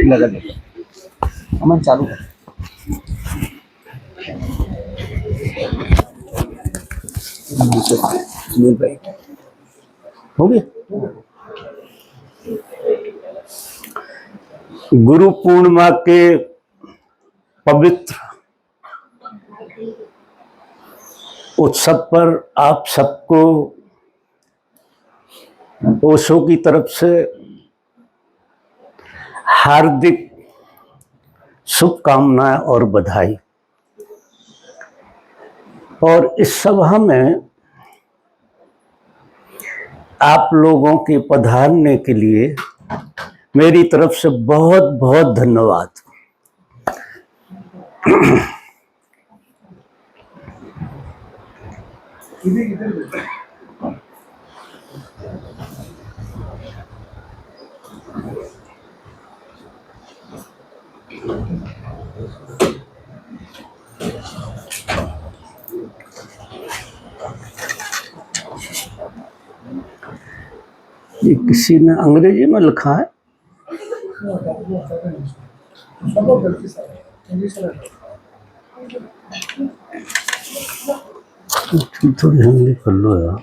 लगा दे अमन चालू कर। सुनील भाई हो गया। गुरु पूर्णिमा के पवित्र उत्सव पर आप सबको ओशो की तरफ से हार्दिक शुभकामनाएं और बधाई। और इस सभा में आप लोगों के पधारने के लिए मेरी तरफ से बहुत बहुत धन्यवाद। ये किसी ने अंग्रेजी में लिखा है। थोड़ी हिंदी कर लो यार।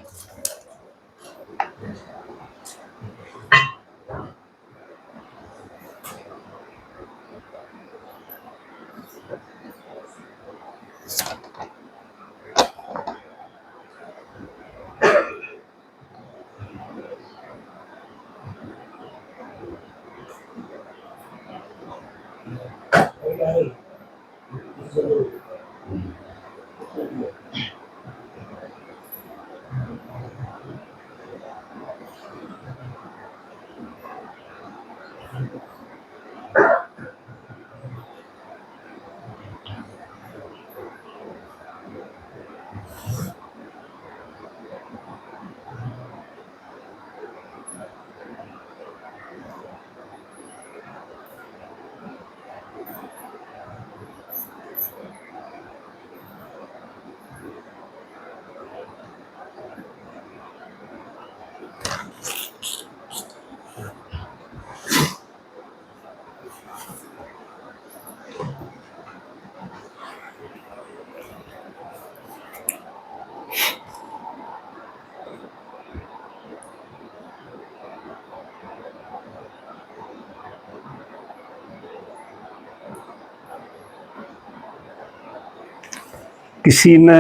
किसी ने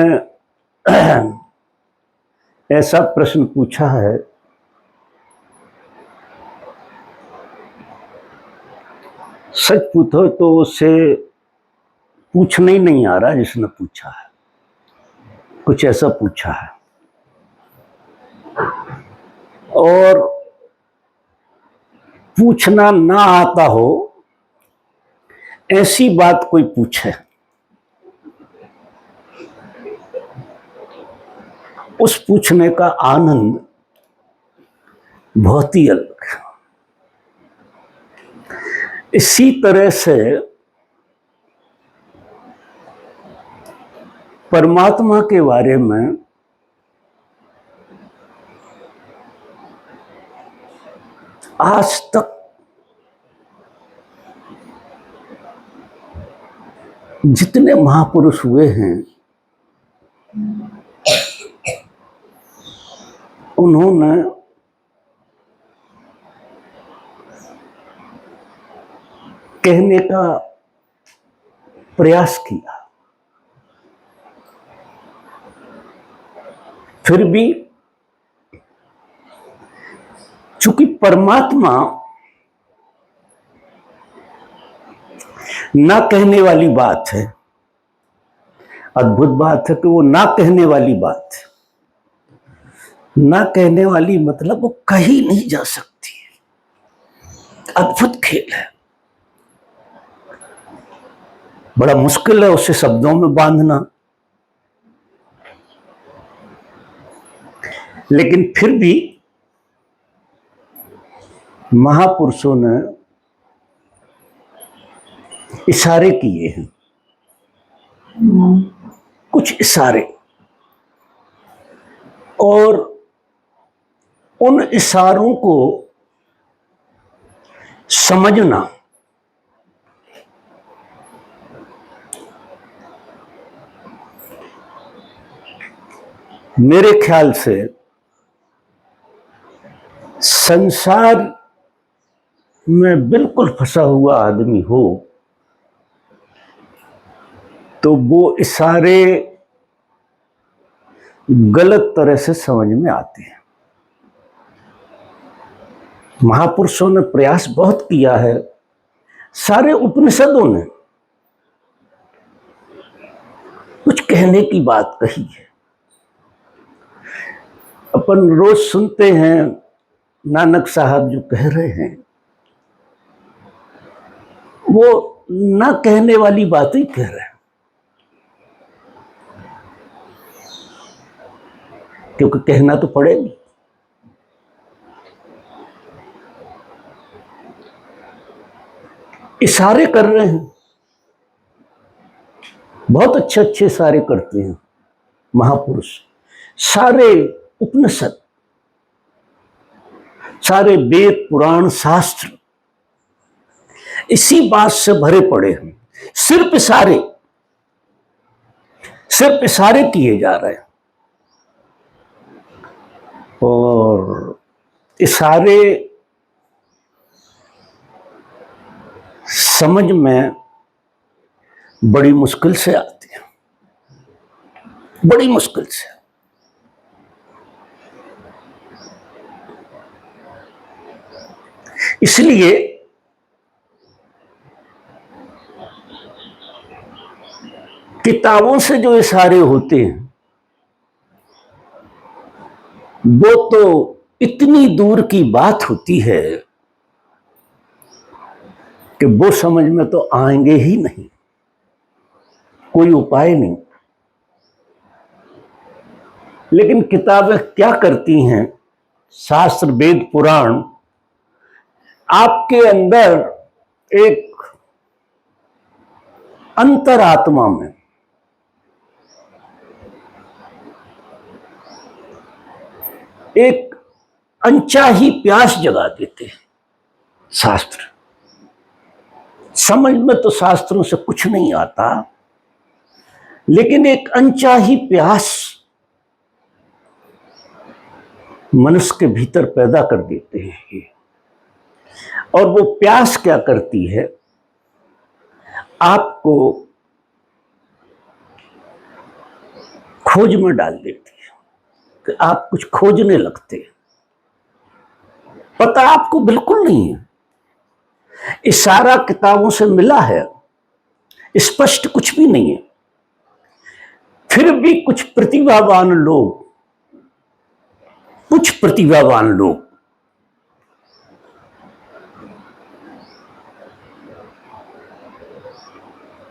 ऐसा प्रश्न पूछा है, सच पूछो तो उसे पूछने ही नहीं आ रहा जिसने पूछा है। कुछ ऐसा पूछा है और पूछना ना आता हो ऐसी बात कोई पूछे, उस पूछने का आनंद बहुत ही अलग है। इसी तरह से परमात्मा के बारे में आज तक जितने महापुरुष हुए हैं उन्होंने कहने का प्रयास किया, फिर भी चूंकि परमात्मा ना कहने वाली बात है, अद्भुत बात है कि वो ना कहने वाली बात है। ना कहने वाली मतलब वो कही नहीं जा सकती है। अद्भुत खेल है, बड़ा मुश्किल है उसे शब्दों में बांधना, लेकिन फिर भी महापुरुषों ने इशारे किए हैं, कुछ इशारे, और उन इशारों को समझना मेरे ख्याल से संसार में बिल्कुल फंसा हुआ आदमी हो तो वो इशारे गलत तरह से समझ में आते हैं। महापुरुषों ने प्रयास बहुत किया है, सारे उपनिषदों ने कुछ कहने की बात कही है। अपन रोज सुनते हैं नानक साहब जो कह रहे हैं वो ना कहने वाली बात ही कह रहे हैं, क्योंकि कहना तो पड़ेगी। इशारे कर रहे हैं, बहुत अच्छे अच्छे इशारे करते हैं महापुरुष। सारे उपनिषद, सारे वेद पुराण शास्त्र इसी बात से भरे पड़े हैं। सिर्फ इशारे किए जा रहे हैं और इशारे समझ में बड़ी मुश्किल से आते हैं, बड़ी मुश्किल से। इसलिए किताबों से जो इशारे होते हैं वो तो इतनी दूर की बात होती है कि वो समझ में तो आएंगे ही नहीं, कोई उपाय नहीं। लेकिन किताबें क्या करती हैं, शास्त्र वेद पुराण आपके अंदर एक अंतरात्मा में एक अनचाही प्यास जगा देते हैं। शास्त्र समझ में तो शास्त्रों से कुछ नहीं आता, लेकिन एक अनचाही प्यास मनुष्य के भीतर पैदा कर देते हैं। और वो प्यास क्या करती है, आपको खोज में डाल देती है कि आप कुछ खोजने लगते हैं। पता आपको बिल्कुल नहीं है, इशारा किताबों से मिला है, स्पष्ट कुछ भी नहीं है। फिर भी कुछ प्रतिभावान लोग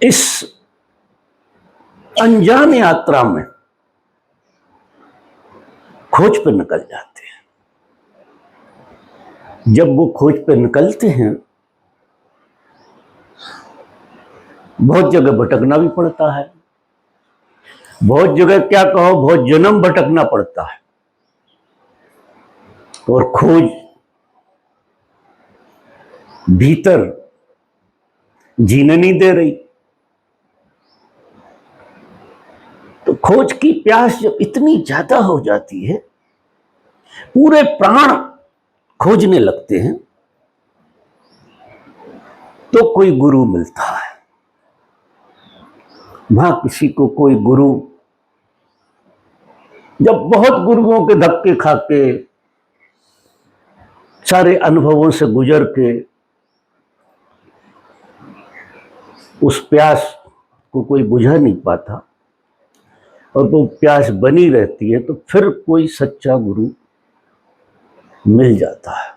इस अनजान यात्रा में खोज पर निकल जाते हैं। जब वो खोज पर निकलते हैं बहुत जगह भटकना भी पड़ता है, बहुत जगह क्या कहो बहुत जन्म भटकना पड़ता है, और खोज भीतर जीने नहीं दे रही। तो खोज की प्यास जब इतनी ज्यादा हो जाती है, पूरे प्राण खोजने लगते हैं, तो कोई गुरु मिलता है। वहां किसी को कोई गुरु, जब बहुत गुरुओं के धक्के खा के, सारे अनुभवों से गुजर के उस प्यास को कोई बुझा नहीं पाता और वो प्यास बनी रहती है, तो फिर कोई सच्चा गुरु मिल जाता है।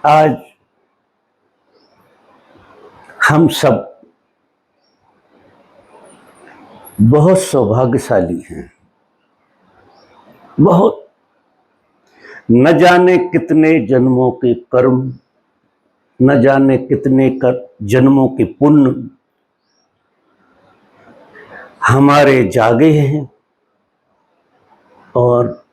आज हम सब बहुत सौभाग्यशाली हैं, बहुत। न जाने कितने जन्मों के कर्म, न जाने कितने जन्मों के पुण्य हमारे जागे हैं, और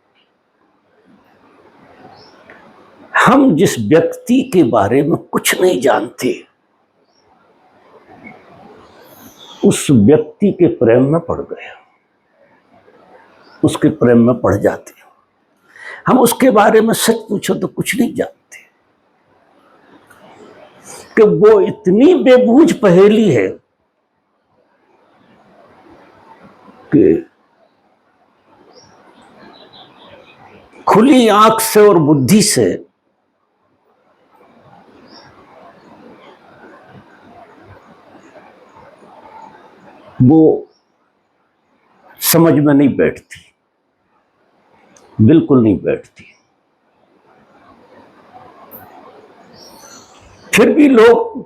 हम जिस व्यक्ति के बारे में कुछ नहीं जानते उस व्यक्ति के प्रेम में पड़ गए, उसके प्रेम में पड़ जाते हैं। हम उसके बारे में सच पूछो तो कुछ नहीं जानते कि वो इतनी बेबूझ पहेली है कि खुली आंख से और बुद्धि से वो समझ में नहीं बैठती, बिल्कुल नहीं बैठती। फिर भी लोग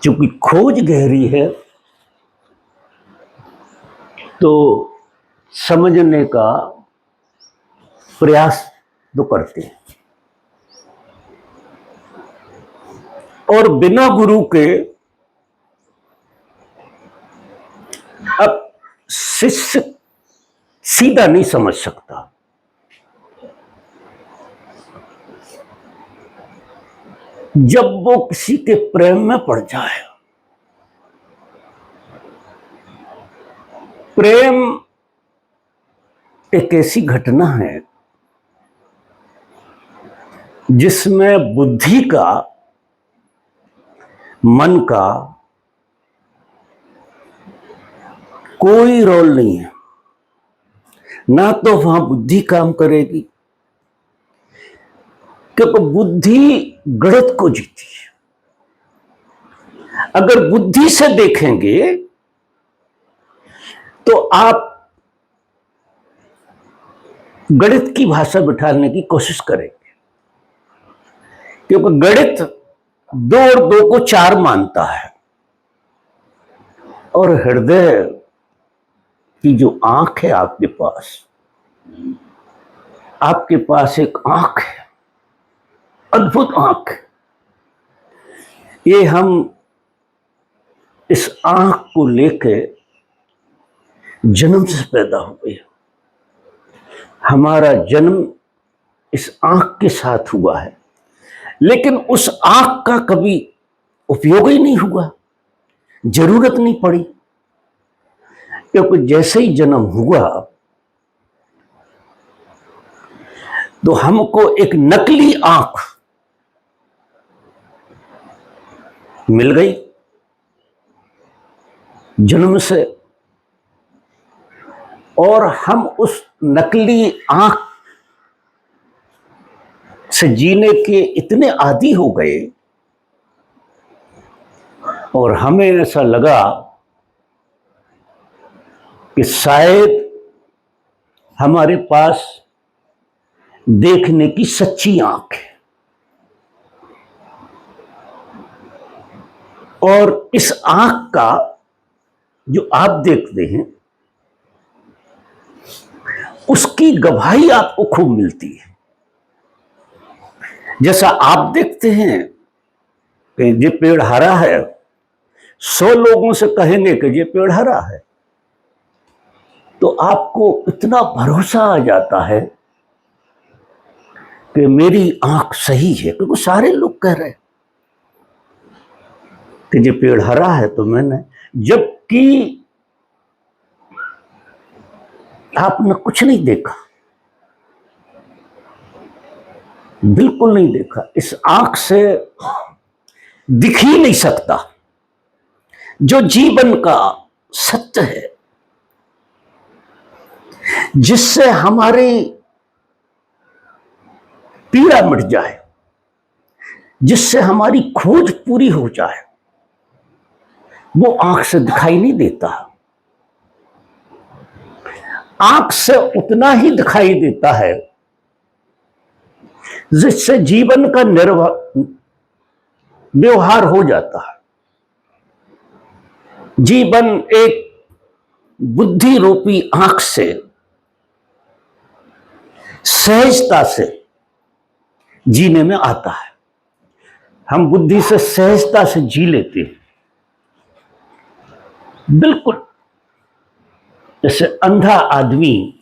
चूंकि खोज गहरी है तो समझने का प्रयास तो करते हैं, और बिना गुरु के अब शिष्य सीधा नहीं समझ सकता। जब वो किसी के प्रेम में पड़ जाए, प्रेम एक ऐसी घटना है जिसमें बुद्धि का, मन का कोई रोल नहीं है। ना तो वहां बुद्धि काम करेगी, क्योंकि बुद्धि गणित को जीती है। अगर बुद्धि से देखेंगे तो आप गणित की भाषा बिठाने की कोशिश करेंगे, क्योंकि गणित 2 और 2 को 4 मानता है, और हृदय की जो आंख है आपके पास एक आंख है, अद्भुत आंख। ये हम इस आंख को लेके जन्म से पैदा हुए, हमारा जन्म इस आंख के साथ हुआ है, लेकिन उस आंख का कभी उपयोग ही नहीं हुआ, जरूरत नहीं पड़ी, क्योंकि जैसे ही जन्म हुआ तो हमको एक नकली आंख मिल गई जन्म से, और हम उस नकली आंख से जीने के इतने आदी हो गए, और हमें ऐसा लगा कि शायद हमारे पास देखने की सच्ची आंख है, और इस आंख का जो आप देखते हैं उसकी गवाही आपको खूब मिलती है। जैसा आप देखते हैं कि ये पेड़ हरा है, 100 लोगों से कहेंगे कि ये पेड़ हरा है, तो आपको इतना भरोसा आ जाता है कि मेरी आंख सही है, क्योंकि सारे लोग कह रहे हैं कि ये पेड़ हरा है, तो मैंने, जबकि आपने कुछ नहीं देखा, बिल्कुल नहीं देखा, इस आंख से दिख ही नहीं सकता जो जीवन का सत्य है, जिससे हमारी पीड़ा मिट जाए, जिससे हमारी खोज पूरी हो जाए, वो आंख से दिखाई नहीं देता। आंख से उतना ही दिखाई देता है जिससे जीवन का व्यवहार हो जाता है। जीवन एक बुद्धि रूपी आंख से सहजता से जीने में आता है। हम बुद्धि से सहजता से जी लेते हैं, बिल्कुल जैसे अंधा आदमी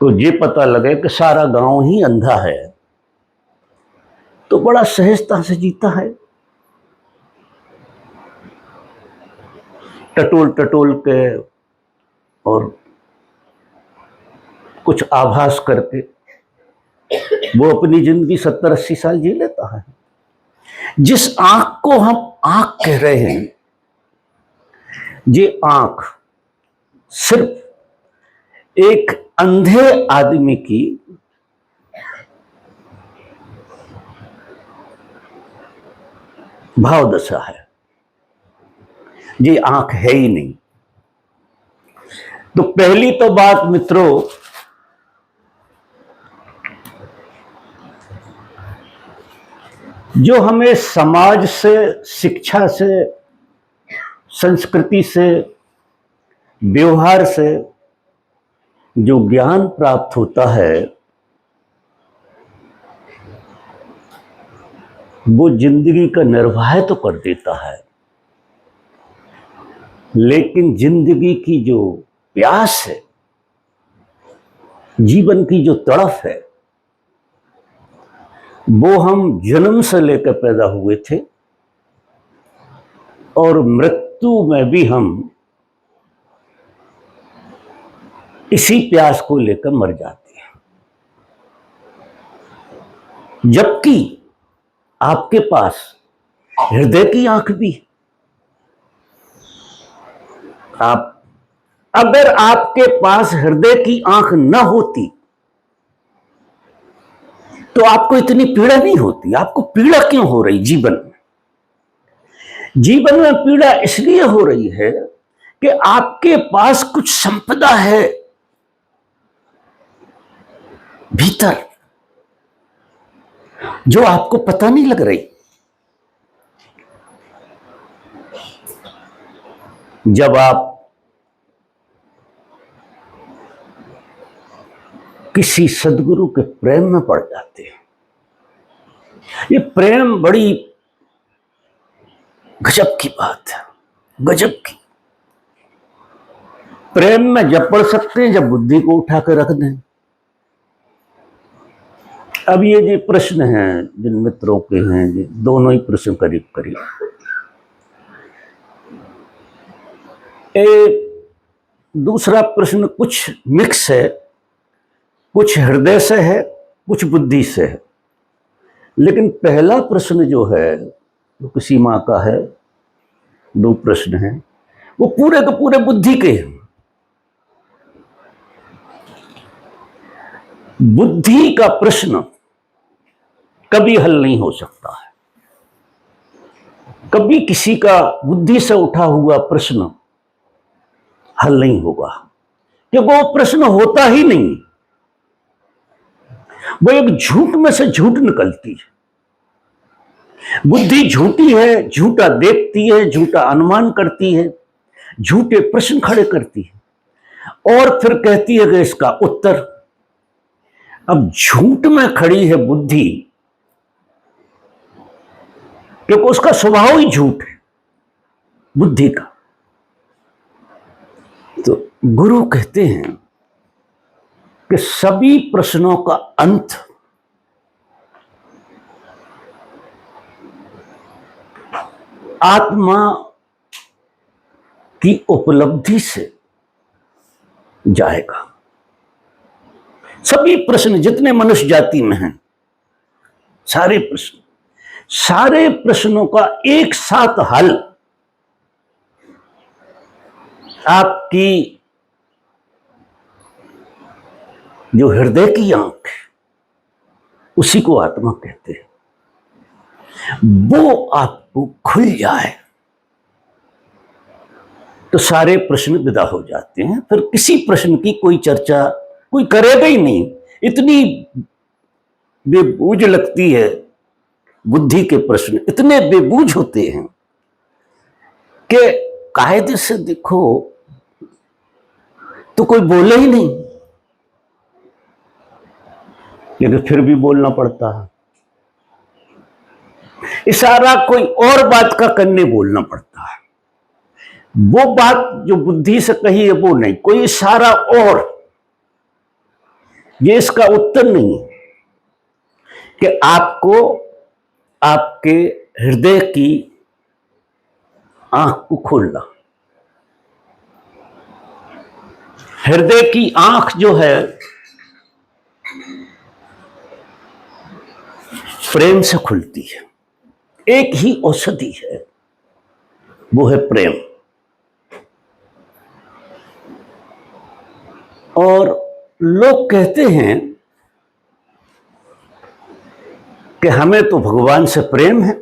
को ये पता लगे कि सारा गांव ही अंधा है, तो बड़ा सहजता से जीता है, टटोल टटोल के और कुछ आभास करके वो अपनी जिंदगी 70-80 साल जी लेता है। जिस आंख को हम आंख कह रहे हैं, ये आंख सिर्फ एक अंधे आदमी की भाव दशा है, ये आंख है ही नहीं। तो पहली तो बात मित्रों, जो हमें समाज से, शिक्षा से, संस्कृति से, व्यवहार से जो ज्ञान प्राप्त होता है, वो जिंदगी का निर्वाह तो कर देता है, लेकिन जिंदगी की जो प्यास है, जीवन की जो तड़फ है, वो हम जन्म से लेकर पैदा हुए थे और मृत्यु में भी हम इसी प्यास को लेकर मर जाते हैं। जबकि आपके पास हृदय की आंख भी है। अगर आपके पास हृदय की आंख न होती तो आपको इतनी पीड़ा नहीं होती। आपको पीड़ा क्यों हो रही जीवन में? जीवन में पीड़ा इसलिए हो रही है कि आपके पास कुछ संपदा है भीतर, जो आपको पता नहीं लग रही। जब आप किसी सदगुरु के प्रेम में पड़ जाते हैं, ये प्रेम बड़ी गजब की बात है, गजब की। प्रेम में जब पड़ सकते हैं जब बुद्धि को उठा कर रख दें। अब ये जो प्रश्न हैं जिन मित्रों के हैं, दोनों ही प्रश्न करीब करीब, दूसरा प्रश्न कुछ मिक्स है, कुछ हृदय से है, कुछ बुद्धि से है। लेकिन पहला प्रश्न जो है वो किसी माँ का है, दो प्रश्न हैं, वो पूरे के पूरे बुद्धि के हैं। बुद्धि का प्रश्न कभी हल नहीं हो सकता है। कभी किसी का बुद्धि से उठा हुआ प्रश्न हल नहीं होगा, क्योंकि वो प्रश्न होता ही नहीं। वो एक झूठ में से झूठ निकलती है। बुद्धि झूठी है, झूठा देखती है, झूठा अनुमान करती है, झूठे प्रश्न खड़े करती है और फिर कहती है कि इसका उत्तर। अब झूठ में खड़ी है बुद्धि, क्योंकि उसका स्वभाव ही झूठ है बुद्धि का। तो गुरु कहते हैं कि सभी प्रश्नों का अंत आत्मा की उपलब्धि से जाएगा। सभी प्रश्न जितने मनुष्य जाति में हैं, सारे प्रश्नों का एक साथ हल आपकी जो हृदय की आंख है, उसी को आत्मा कहते हैं, वो आपको खुल जाए तो सारे प्रश्न विदा हो जाते हैं। फिर किसी प्रश्न की कोई चर्चा कोई करेगा ही नहीं। इतनी बेबूझ लगती है बुद्धि के प्रश्न, इतने बेबूझ होते हैं कि कायदे से देखो तो कोई बोले ही नहीं, लेकिन फिर भी बोलना पड़ता है। इशारा कोई और बात का करने बोलना पड़ता है। वो बात जो बुद्धि से कही है वो नहीं, कोई इशारा और। ये इसका उत्तर नहीं है कि आपको आपके हृदय की आंख को खोलना। हृदय की आंख जो है प्रेम से खुलती है। एक ही औषधि है, वो है प्रेम। और लोग कहते हैं कि हमें तो भगवान से प्रेम है।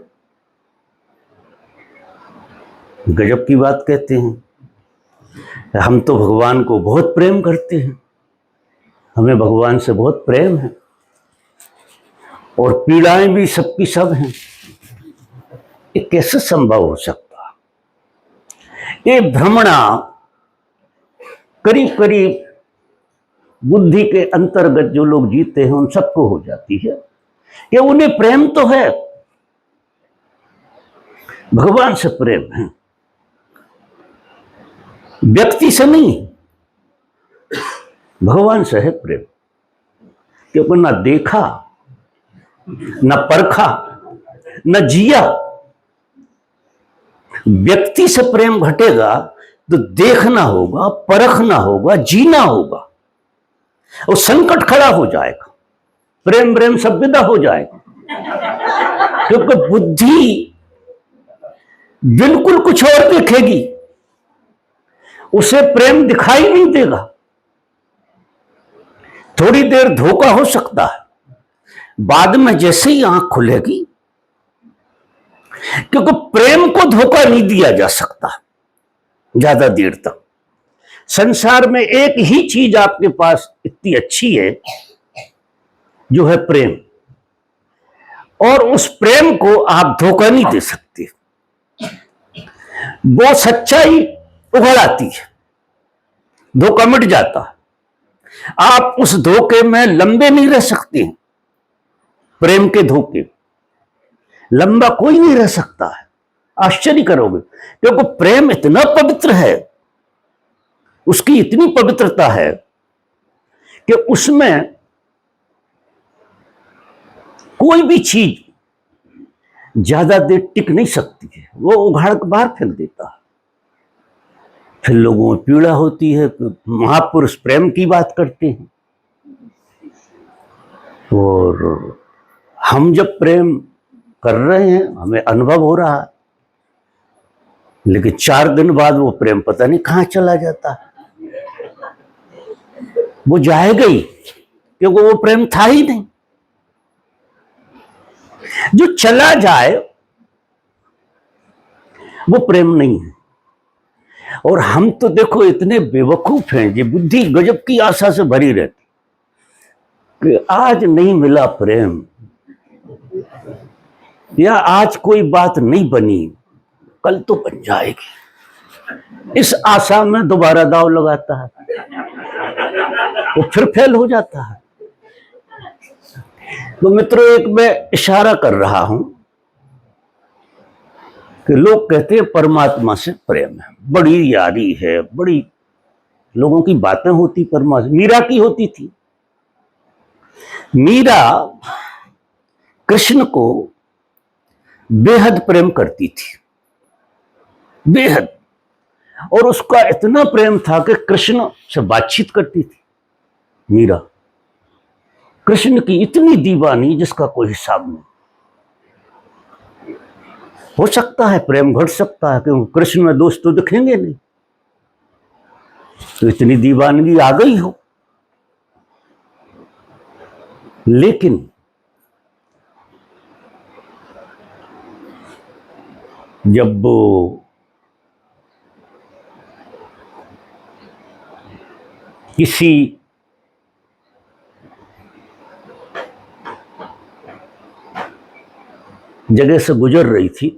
गजब की बात कहते हैं, हम तो भगवान को बहुत प्रेम करते हैं, हमें भगवान से बहुत प्रेम है और पीड़ाएं भी सबकी सब हैं। ये कैसे संभव हो सकता? ये भ्रमणा करीब करीब बुद्धि के अंतर्गत जो लोग जीते हैं उन सबको हो जाती है कि उन्हें प्रेम तो है, भगवान से प्रेम है, व्यक्ति से नहीं, भगवान से है प्रेम। क्योंकि ना देखा, न परखा, न जिया। व्यक्ति से प्रेम घटेगा तो देखना होगा, परखना होगा, जीना होगा, और संकट खड़ा हो जाएगा, प्रेम प्रेम सब विदा हो जाएगा। क्योंकि बुद्धि बिल्कुल कुछ और देखेगी, उसे प्रेम दिखाई नहीं देगा। थोड़ी देर धोखा हो सकता है, बाद में जैसे ही आंख खुलेगी, क्योंकि प्रेम को धोखा नहीं दिया जा सकता ज्यादा देर तक। संसार में एक ही चीज आपके पास इतनी अच्छी है, जो है प्रेम, और उस प्रेम को आप धोखा नहीं दे सकते। वो सच्चाई उभर आती है, धोखा मिट जाता है। आप उस धोखे में लंबे नहीं रह सकते। प्रेम के धोखे लंबा कोई नहीं रह सकता है। आश्चर्य करोगे, क्योंकि प्रेम इतना पवित्र है, उसकी इतनी पवित्रता है कि उसमें कोई भी चीज ज्यादा देर टिक नहीं सकती है, वो उघाड़ के बाहर फेंक देता है। फिर लोगों में पीड़ा होती है। महापुरुष प्रेम की बात करते हैं, और हम जब प्रेम कर रहे हैं, हमें अनुभव हो रहा है, लेकिन 4 दिन बाद वो प्रेम पता नहीं कहां चला जाता है। वो जाएगा ही, क्योंकि वो प्रेम था ही नहीं। जो चला जाए वो प्रेम नहीं है। और हम तो देखो इतने बेवकूफ हैं, ये बुद्धि गजब की आशा से भरी रहती कि आज नहीं मिला प्रेम, या आज कोई बात नहीं बनी, कल तो बन जाएगी। इस आशा में दोबारा दांव लगाता है, वो फिर फेल हो जाता है। तो मित्रों, एक मैं इशारा कर रहा हूं कि लोग कहते हैं परमात्मा से प्रेम है, बड़ी यारी है, बड़ी लोगों की बातें होती परमात्मा। मीरा की होती थी। मीरा कृष्ण को बेहद प्रेम करती थी, बेहद। और उसका इतना प्रेम था कि कृष्ण से बातचीत करती थी मीरा। कृष्ण की इतनी दीवानी जिसका कोई हिसाब नहीं। हो सकता है प्रेम घट सकता है, क्योंकि कृष्ण में दोस्त तो दिखेंगे नहीं, तो इतनी दीवानगी आ गई हो। लेकिन जब वो किसी जगह से गुजर रही थी,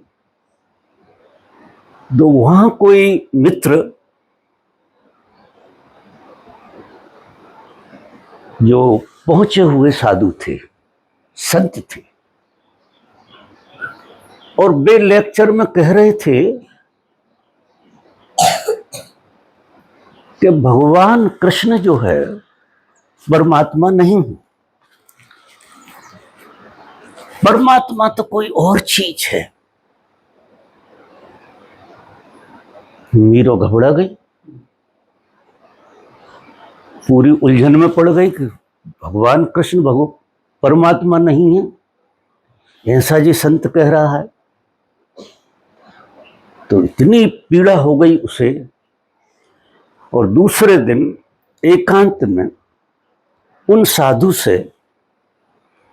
तो वहां कोई मित्र जो पहुंचे हुए साधु थे, संत थे, और वे लेक्चर में कह रहे थे कि भगवान कृष्ण जो है परमात्मा नहीं है। परमात्मा तो कोई और चीज है। मीरा घबरा गई, पूरी उलझन में पड़ गई कि भगवान कृष्ण परमात्मा नहीं है, ऐसा जी संत कह रहा है। तो इतनी पीड़ा हो गई उसे, और दूसरे दिन एकांत में उन साधु से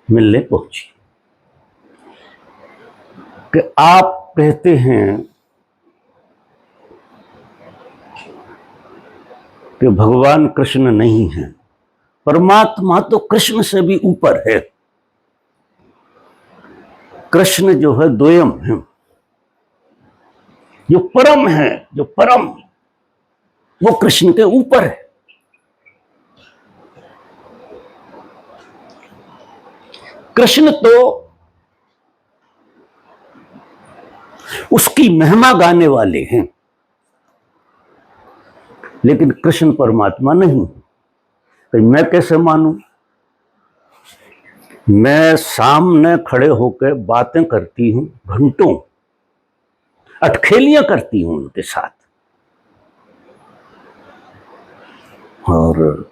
मिलने पहुंची कि आप कहते हैं कि भगवान कृष्ण नहीं है, परमात्मा तो कृष्ण से भी ऊपर है। कृष्ण जो है द्वयम है, जो परम है, जो परम, वो कृष्ण के ऊपर है। कृष्ण तो उसकी महिमा गाने वाले हैं, लेकिन कृष्ण परमात्मा नहीं। तो मैं कैसे मानूं? मैं सामने खड़े होकर बातें करती हूं, घंटों अटखेलियां करती हूं उनके साथ, और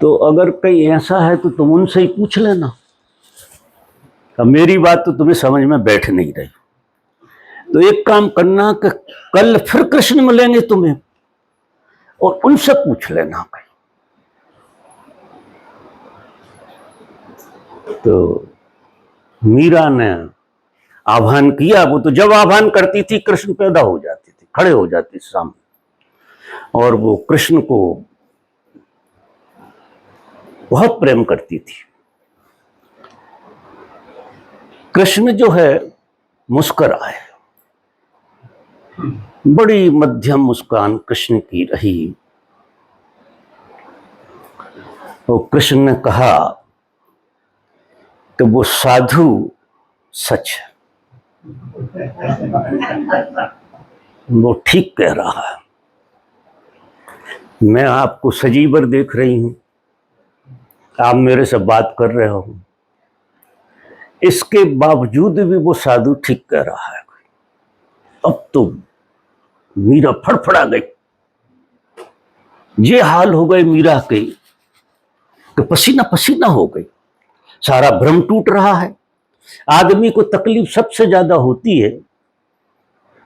तो अगर कहीं ऐसा है तो तुम उनसे ही पूछ लेना। अब मेरी बात तो तुम्हें समझ में बैठ नहीं रही, तो एक काम करना कि कल फिर कृष्ण मिलेंगे तुम्हें, और उनसे पूछ लेना। तो मीरा ने आह्वान किया। वो तो जब आह्वान करती थी कृष्ण पैदा हो जाते थे, खड़े हो जाते सामने, और वो कृष्ण को बहुत प्रेम करती थी। कृष्ण जो है मुस्कुराए, बड़ी मध्यम मुस्कान कृष्ण की रही। तो कृष्ण ने कहा कि वो साधु सच है, वो ठीक कह रहा है। मैं आपको सजीवर देख रही हूं, आप मेरे से बात कर रहे हो, इसके बावजूद भी वो साधु ठीक कह रहा है। अब तो मीरा फड़फड़ा गई। ये हाल हो गए मीरा के कि पसीना पसीना हो गई, सारा भ्रम टूट रहा है। आदमी को तकलीफ सबसे ज्यादा होती है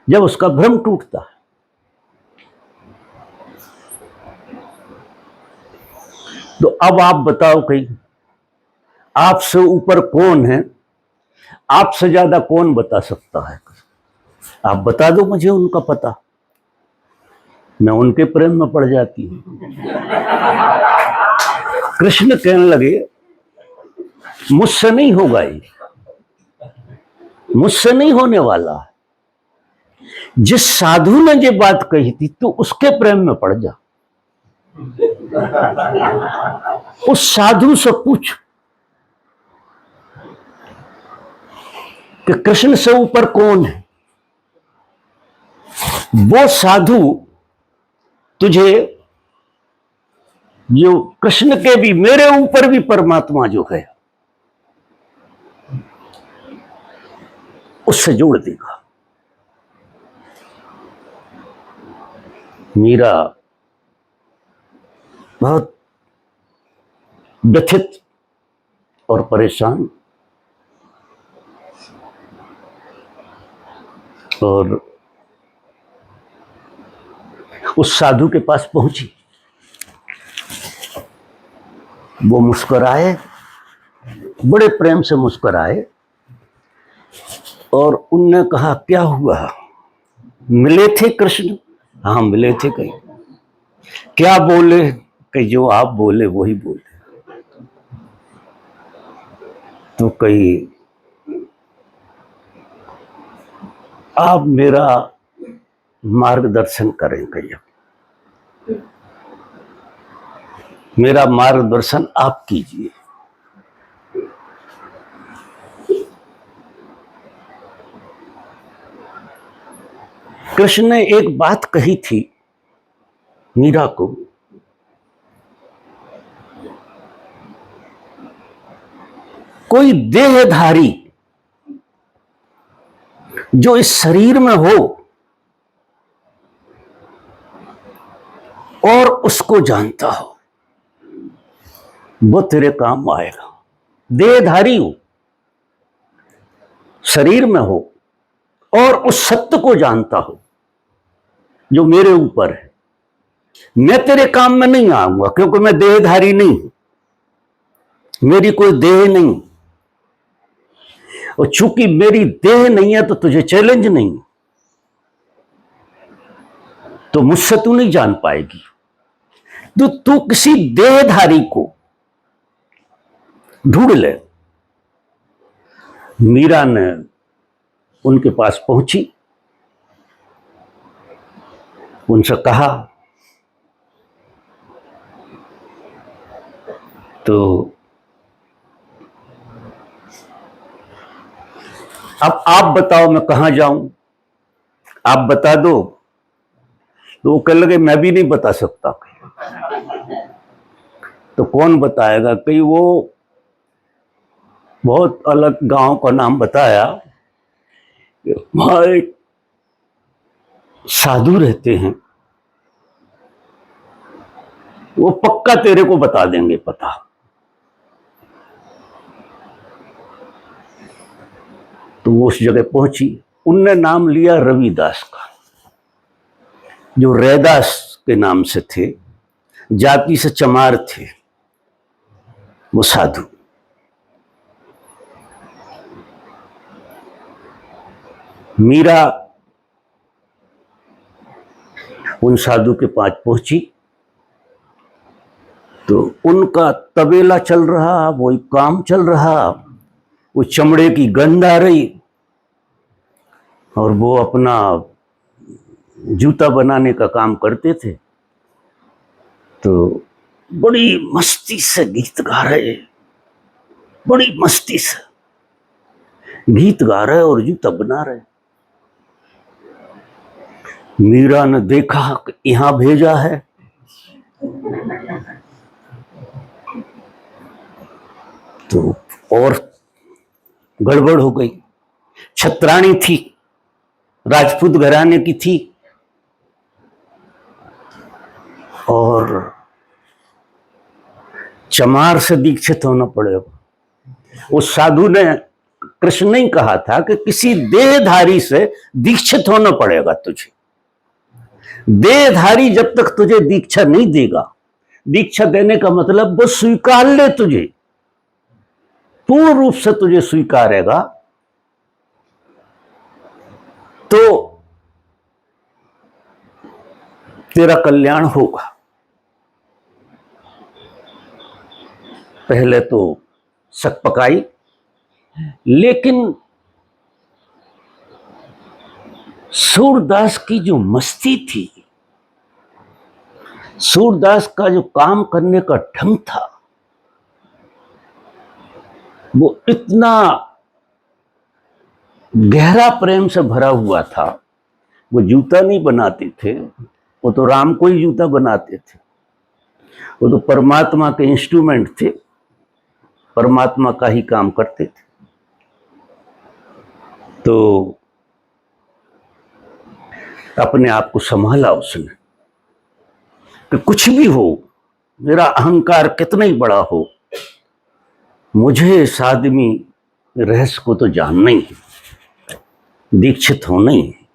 जब उसका भ्रम टूटता है। तो अब आप बताओ कहीं, आपसे ऊपर कौन है, आपसे ज्यादा कौन बता सकता है? आप बता दो मुझे उनका पता, मैं उनके प्रेम में पड़ जाती हूं। कृष्ण कहने लगे, मुझसे नहीं होगा ये, मुझसे नहीं होने वाला। जिस साधु ने ये बात कही थी तो उसके प्रेम में पड़ जा, उस साधु से पूछ कि कृष्ण से ऊपर कौन है। वो साधु तुझे, जो कृष्ण के भी, मेरे ऊपर भी परमात्मा जो है, उससे जोड़ देगा। मीरा बहुत व्यथित और परेशान, और उस साधु के पास पहुंची। वो मुस्कुराए, बड़े प्रेम से मुस्कुराए, और उनने कहा, क्या हुआ, मिले थे कृष्ण? हाँ मिले थे। कहीं क्या बोले? कि जो आप बोले वही बोले। तो कहीं आप मेरा मार्गदर्शन करें, कहीं मेरा मार्गदर्शन आप कीजिए। कृष्ण ने एक बात कही थी मीरा को, कोई देहधारी जो इस शरीर में हो और उसको जानता हो, वो तेरे काम आएगा। देहधारी हो, शरीर में हो और उस सत्य को जानता हो जो मेरे ऊपर है। मैं तेरे काम में नहीं आऊंगा क्योंकि मैं देहधारी नहीं हूं, मेरी कोई देह नहीं, और चूंकि मेरी देह नहीं है तो तुझे चैलेंज नहीं, तो मुझसे तू नहीं जान पाएगी। तो तू किसी देहधारी को ढूंढ ले। मीरा ने उनके पास पहुंची, उनसे कहा तो अब आप बताओ मैं कहां जाऊं, आप बता दो। तो वो कहने लगे मैं भी नहीं बता सकता। तो कौन बताएगा? कहीं वो बहुत अलग गांव का नाम बताया, वहां एक साधु रहते हैं, वो पक्का तेरे को बता देंगे पता। तो वो उस जगह पहुंची, उनने नाम लिया रविदास का, जो रैदास के नाम से थे, जाति से चमार थे वो साधु। मीरा उन साधु के पास पहुंची तो उनका तबेला चल रहा, वही काम चल रहा, वो चमड़े की गंध आ रही और वो अपना जूता बनाने का काम करते थे। तो बड़ी मस्ती से गीत गा रहे, बड़ी मस्ती से गीत गा रहे और जूता बना रहे। मीरा ने देखा कि यहां भेजा है, तो और गड़बड़ हो गई। छत्राणी थी, राजपूत घराने की थी, और चमार से दीक्षित होना पड़ेगा। उस साधु ने, कृष्ण ने कहा था कि किसी देहधारी से दीक्षित होना पड़ेगा तुझे। देहधारी जब तक तुझे दीक्षा नहीं देगा, दीक्षा देने का मतलब वो स्वीकार ले तुझे, पूर्ण रूप से तुझे स्वीकारेगा, तो तेरा कल्याण होगा। पहले तो शक पकाई, लेकिन सूरदास की जो मस्ती थी, सूरदास का जो काम करने का ढंग था, वो इतना गहरा प्रेम से भरा हुआ था। वो जूता नहीं बनाते थे, वो तो राम को ही जूता बनाते थे, वो तो परमात्मा के इंस्ट्रूमेंट थे, परमात्मा का ही काम करते थे। तो अपने आप को संभाला उसने कि कुछ भी हो, मेरा अहंकार कितना ही बड़ा हो, मुझे इस आदमी रहस्य को तो जानना ही है, दीक्षित होना ही है।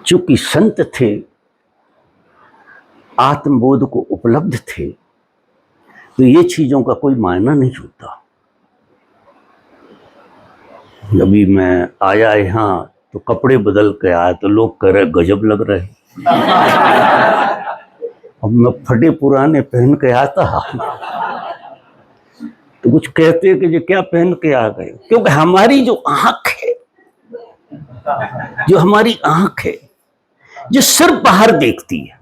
चूंकि संत थे, आत्मबोध को उपलब्ध थे, तो ये चीजों का कोई मायना नहीं होता। अभी मैं आया यहाँ तो कपड़े बदल के आया तो लोग कह रहे गजब लग रहे। अब मैं फटे पुराने पहन के आता तो कुछ कहते कि ये क्या पहन के आ गए, क्योंकि हमारी जो आंख है, जो हमारी आंख है, जो सिर्फ बाहर देखती है,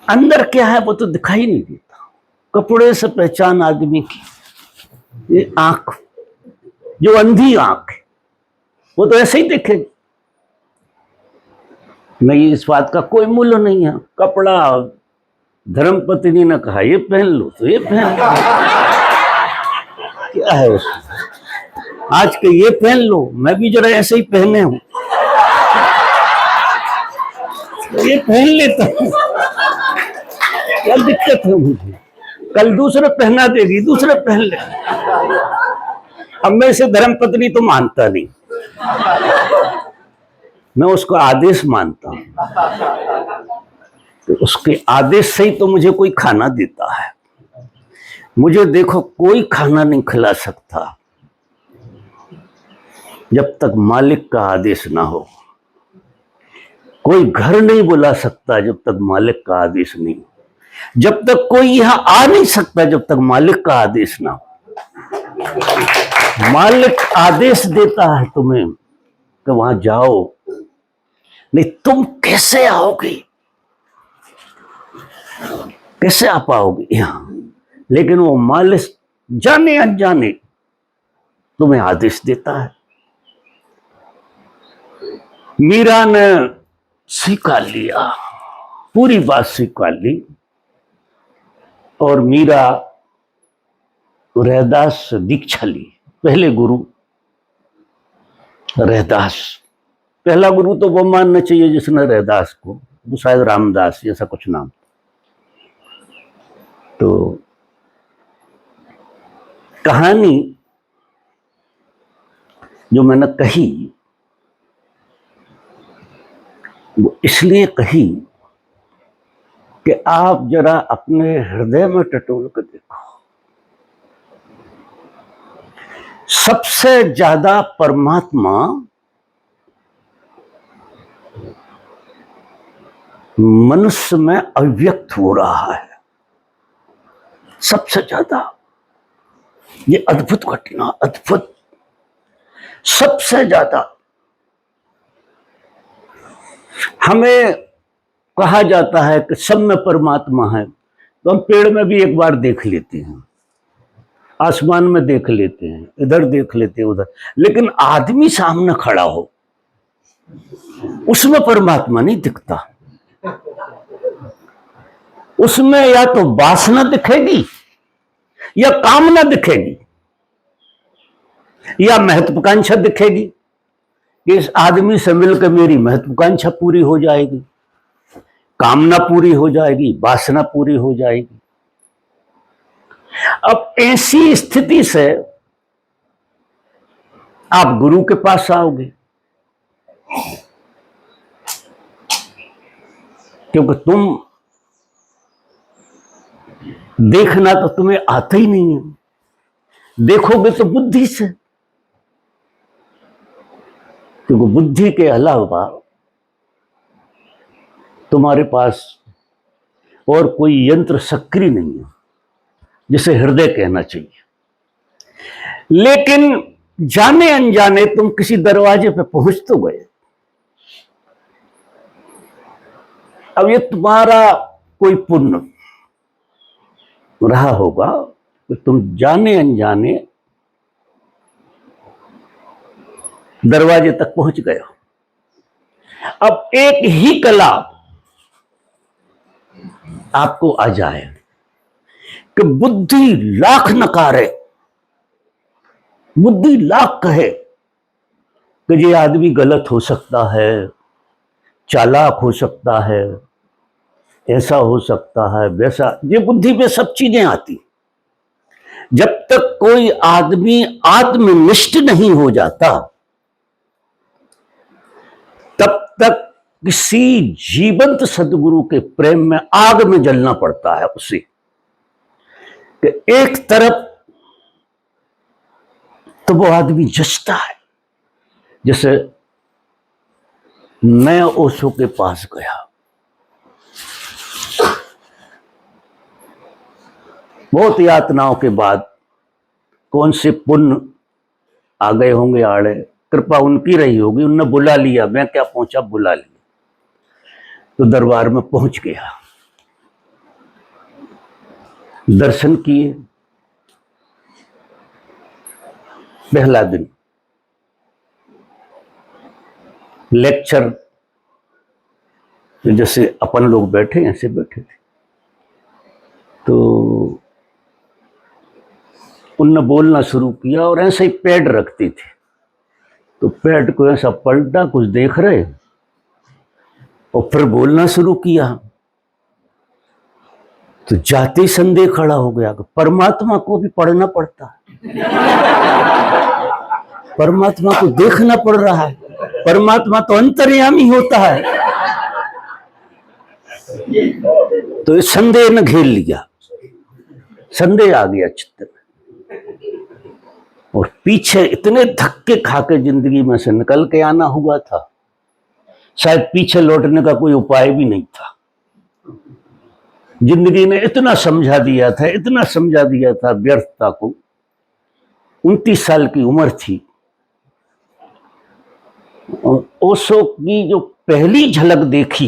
अंदर क्या है वो तो दिखाई नहीं देता। कपड़े से पहचान आदमी की, ये आंख, जो अंधी आंख है, वो तो ऐसे ही देखेगी। नहीं, इस बात का कोई मूल्य नहीं है। कपड़ा धर्मपत्नी ने कहा ये पहन लो, तो ये पहन लो। क्या है उसमें, आज के ये पहन लो, मैं भी जरा ऐसे ही पहने हूं, ये पहन लेता हूं, क्या दिक्कत है मुझे, कल दूसरे पहना देगी, दूसरे पहन ले। अब मैं इसे धर्मपत्नी तो मानता नहीं, मैं उसको आदेश मानता हूं। तो उसके आदेश से ही तो मुझे कोई खाना देता है। मुझे देखो कोई खाना नहीं खिला सकता जब तक मालिक का आदेश ना हो। कोई घर नहीं बुला सकता जब तक मालिक का आदेश नहीं हो। जब तक कोई यहां आ नहीं सकता जब तक मालिक का आदेश ना हो। मालिक आदेश देता है तुम्हें कि वहां जाओ, नहीं तुम कैसे आओगे, कैसे आ पाओगे यहां। लेकिन वो मालिक जाने अनजाने तुम्हें आदेश देता है। मीरा ने स्वीकार लिया, पूरी बात स्वीकार ली, और मीरा रैदास से दीक्षा ली। पहले गुरु रैदास, पहला गुरु तो वो मानना चाहिए जिसने रैदास को, वो शायद रामदास जैसा कुछ नाम। तो कहानी जो मैंने कही वो इसलिए कही कि आप जरा अपने हृदय में टटोल कर देखो। सबसे ज्यादा परमात्मा मनुष्य में अव्यक्त हो रहा है, सबसे ज्यादा। ये अद्भुत घटना, अद्भुत, सबसे ज्यादा। हमें कहा जाता है कि सब में परमात्मा है, तो हम पेड़ में भी एक बार देख लेते हैं, आसमान में देख लेते हैं, इधर देख लेते हैं, उधर। लेकिन आदमी सामने खड़ा हो उसमें परमात्मा नहीं दिखता। उसमें या तो वासना दिखेगी, या कामना दिखेगी, या महत्वाकांक्षा दिखेगी कि इस आदमी से मिलकर मेरी महत्वाकांक्षा पूरी हो जाएगी, कामना पूरी हो जाएगी, वासना पूरी हो जाएगी। अब ऐसी स्थिति से आप गुरु के पास आओगे, क्योंकि तुम देखना तो तुम्हें आता ही नहीं है, देखोगे तो बुद्धि से, क्योंकि बुद्धि के अलावा तुम्हारे पास और कोई यंत्र सक्रिय नहीं है जिसे हृदय कहना चाहिए। लेकिन जाने अनजाने तुम किसी दरवाजे पे पहुंच तो गए। अब ये तुम्हारा कोई पुण्य रहा होगा कि तुम जाने अनजाने दरवाजे तक पहुंच गए हो। अब एक ही कला आपको आ जाए कि बुद्धि लाख नकारे, बुद्धि लाख कहे कि ये आदमी गलत हो सकता है, चालाक हो सकता है, ऐसा हो सकता है, वैसा, ये बुद्धि में सब चीजें आती। जब तक कोई आदमी आत्मनिष्ठ नहीं हो जाता तब तक किसी जीवंत सदगुरु के प्रेम में आग में जलना पड़ता है उसे। कि एक तरफ तो वो आदमी जचता है, जैसे मैं ओशो के पास गया, बहुत यातनाओं के बाद कौन से पुण्य आ गए होंगे आड़े, कृपा उनकी रही होगी, उनने बुला लिया, मैं क्या पहुंचा, बुला लिया, तो दरबार में पहुंच गया, दर्शन किए। पहला दिन लेक्चर, जैसे अपन लोग बैठे ऐसे बैठे थे, उनने बोलना शुरू किया और ऐसे ही पैड रखते थे, तो पैड को ऐसा पलटा, कुछ देख रहे और फिर बोलना शुरू किया। तो जाते ही संदेह खड़ा हो गया कि परमात्मा को भी पढ़ना पड़ता है, परमात्मा को देखना पड़ रहा है, परमात्मा तो अंतर्यामी होता है। तो इस संदेह ने घेर लिया, संदेह आ गया चित्त में, और पीछे इतने धक्के खाके जिंदगी में से निकल के आना हुआ था, शायद पीछे लौटने का कोई उपाय भी नहीं था। जिंदगी ने इतना समझा दिया था, इतना समझा दिया था व्यर्थता को। 29 साल की उम्र थी। ओशो की जो पहली झलक देखी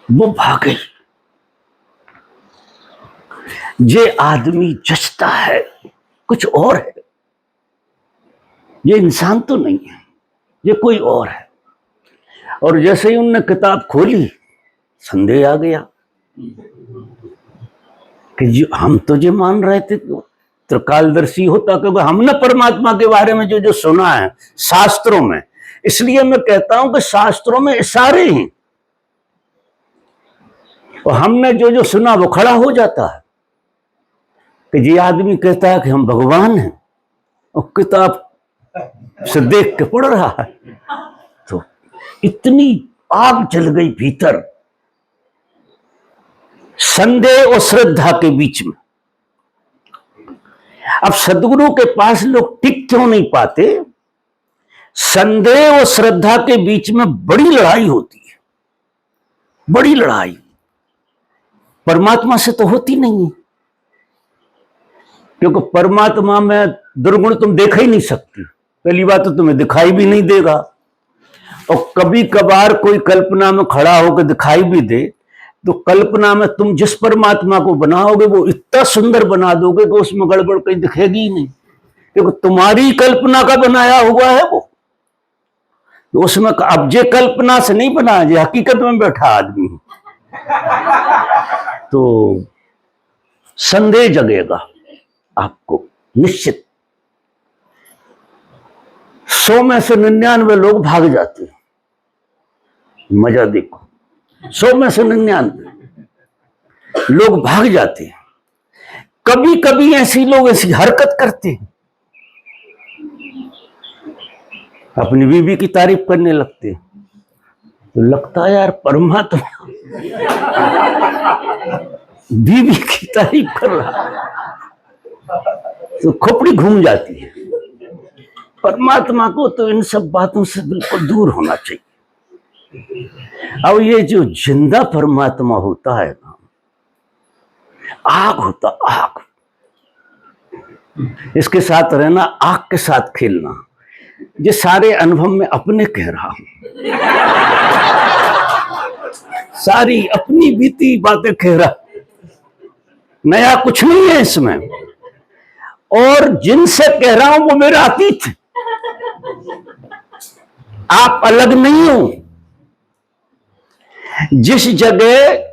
वो भागे। ये आदमी जचता है, कुछ और है, ये इंसान तो नहीं है, ये कोई और है। और जैसे ही उनने किताब खोली, संदेह आ गया कि हम तो ये मान रहे थे त्रिकालदर्शी होता, क्योंकि हमने परमात्मा के बारे में जो जो सुना है शास्त्रों में, इसलिए मैं कहता हूं कि शास्त्रों में इशारे हैं, और हमने जो जो सुना वो खड़ा हो जाता है कि ये आदमी कहता है कि हम भगवान हैं, और किताब से देख के पढ़ रहा है। तो इतनी आग जल गई भीतर, संदेह और श्रद्धा के बीच में। अब सदगुरु के पास लोग टिक क्यों नहीं पाते? संदेह और श्रद्धा के बीच में बड़ी लड़ाई होती है, बड़ी लड़ाई। परमात्मा से तो होती नहीं है, क्योंकि परमात्मा में दुर्गुण तुम देख ही नहीं सकती। पहली बात तो तुम्हें दिखाई भी नहीं देगा, और कभी कभार कोई कल्पना में खड़ा होकर दिखाई भी दे, तो कल्पना में तुम जिस परमात्मा को बनाओगे वो इतना सुंदर बना दोगे कि उसमें गड़बड़ कहीं दिखेगी ही नहीं, क्योंकि तुम्हारी कल्पना का बनाया हुआ है वो। तो उसमें अब जे कल्पना से नहीं बना, जे हकीकत में बैठा आदमी, तो संदेह जगेगा आपको निश्चित। 100 में से 99 लोग भाग जाते हैं। मजा देखो, 100 में से 99 लोग भाग जाते हैं। कभी कभी ऐसी लोग ऐसी हरकत करते हैं, अपनी बीवी की तारीफ करने लगते हैं, तो लगता है यार परमात्मा बीवी की तारीफ कर रहा है, तो खोपड़ी घूम जाती है। परमात्मा को तो इन सब बातों से बिल्कुल दूर होना चाहिए। अब ये जो जिंदा परमात्मा होता है ना, आग होता, आग, इसके साथ रहना, आग के साथ खेलना, ये सारे अनुभव में अपने कह रहा हूं, सारी अपनी बीती बातें कह रहा, नया कुछ नहीं है इसमें। और जिनसे कह रहा हूं वो मेरा अतीत है, आप अलग नहीं हो। जिस जगह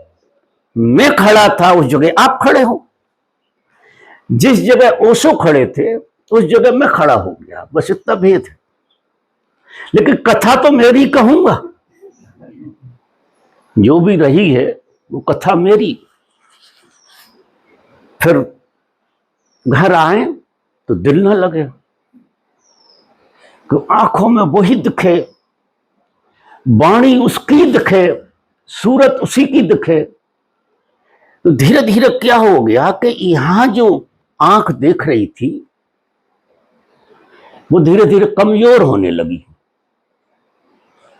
मैं खड़ा था उस जगह आप खड़े हो, जिस जगह ओशो खड़े थे उस जगह मैं खड़ा हो गया, बस इतना भेद है। लेकिन कथा तो मेरी कहूंगा, जो भी रही है वो कथा मेरी। फिर घर आए तो दिल ना लगे कि आंखों में वही दिखे, वाणी उसकी दिखे, सूरत उसी की दिखे। तो धीरे धीरे क्या हो गया कि यहां जो आंख देख रही थी वो धीरे धीरे कमजोर होने लगी,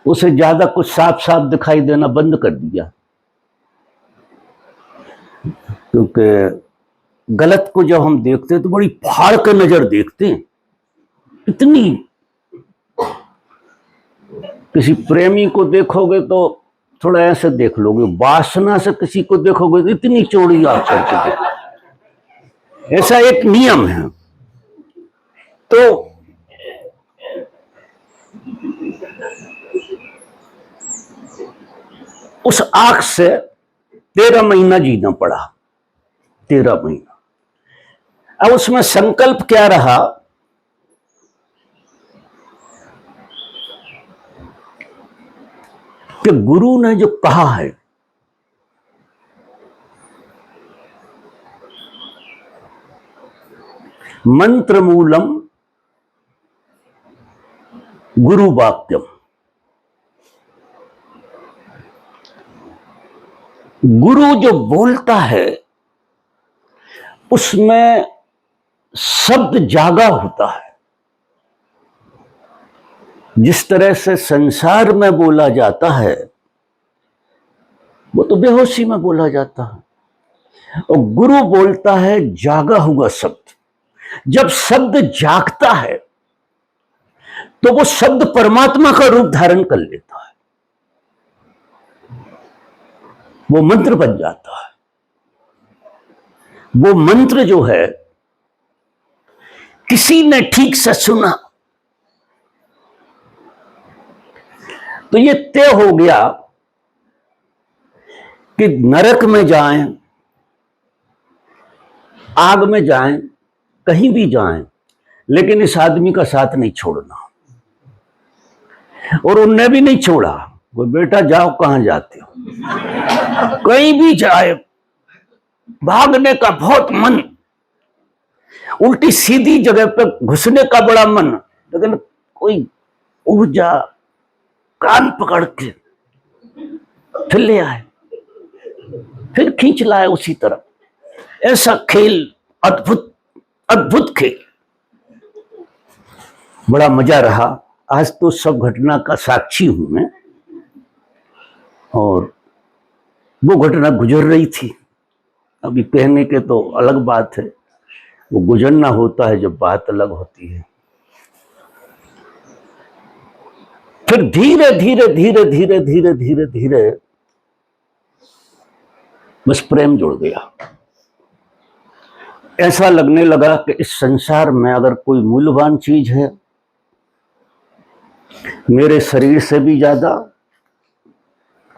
उसे ज्यादा कुछ साफ साफ दिखाई देना बंद कर दिया। क्योंकि गलत को जब हम देखते हैं तो बड़ी फाड़ कर नजर देखते हैं। इतनी, किसी प्रेमी को देखोगे तो थोड़ा ऐसे देख लोगे, वासना से किसी को देखोगे तो इतनी चौड़ी आप करके देखो। ऐसा एक नियम है। तो उस आंख से 13 महीना जीना पड़ा, 13 महीना। अब उसमें संकल्प क्या रहा कि गुरु ने जो कहा है मंत्र मूलम गुरु वाक्यम, गुरु जो बोलता है उसमें शब्द जागा होता है। जिस तरह से संसार में बोला जाता है वो तो बेहोशी में बोला जाता है, और गुरु बोलता है जागा हुआ शब्द। जब शब्द जागता है तो वो शब्द परमात्मा का रूप धारण कर लेता है, वो मंत्र बन जाता है। वो मंत्र जो है किसी ने ठीक से सुना तो ये तय हो गया कि नरक में जाएं, आग में जाएं, कहीं भी जाएं, लेकिन इस आदमी का साथ नहीं छोड़ना। और उनने भी नहीं छोड़ा। वो बेटा जाओ, कहां जाते हो, कहीं भी जाए, भागने का बहुत मन, उल्टी सीधी जगह पे घुसने का बड़ा मन, लेकिन कोई ऊर्जा कान पकड़ के फिर ले आए, फिर खींच लाए उसी तरफ। ऐसा खेल, अद्भुत अद्भुत खेल, बड़ा मजा रहा। आज तो सब घटना का साक्षी हूं मैं, और वो घटना गुजर रही थी। अभी कहने के तो अलग बात है, वो गुजरना होता है जब बात अलग होती है। फिर धीरे धीरे धीरे धीरे धीरे धीरे धीरे बस प्रेम जुड़ गया। ऐसा लगने लगा कि इस संसार में अगर कोई मूल्यवान चीज है, मेरे शरीर से भी ज्यादा,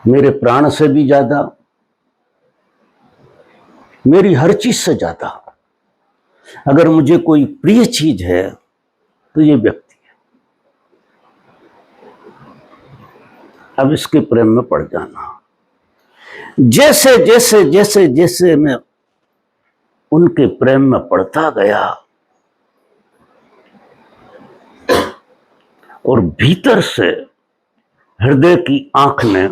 मेरे प्राण से भी ज्यादा, मेरी हर चीज से ज्यादा अगर मुझे कोई प्रिय चीज है तो ये व्यक्ति है। अब इसके प्रेम में पड़ जाना। जैसे जैसे जैसे जैसे मैं उनके प्रेम में पड़ता गया और भीतर से हृदय की आंख ने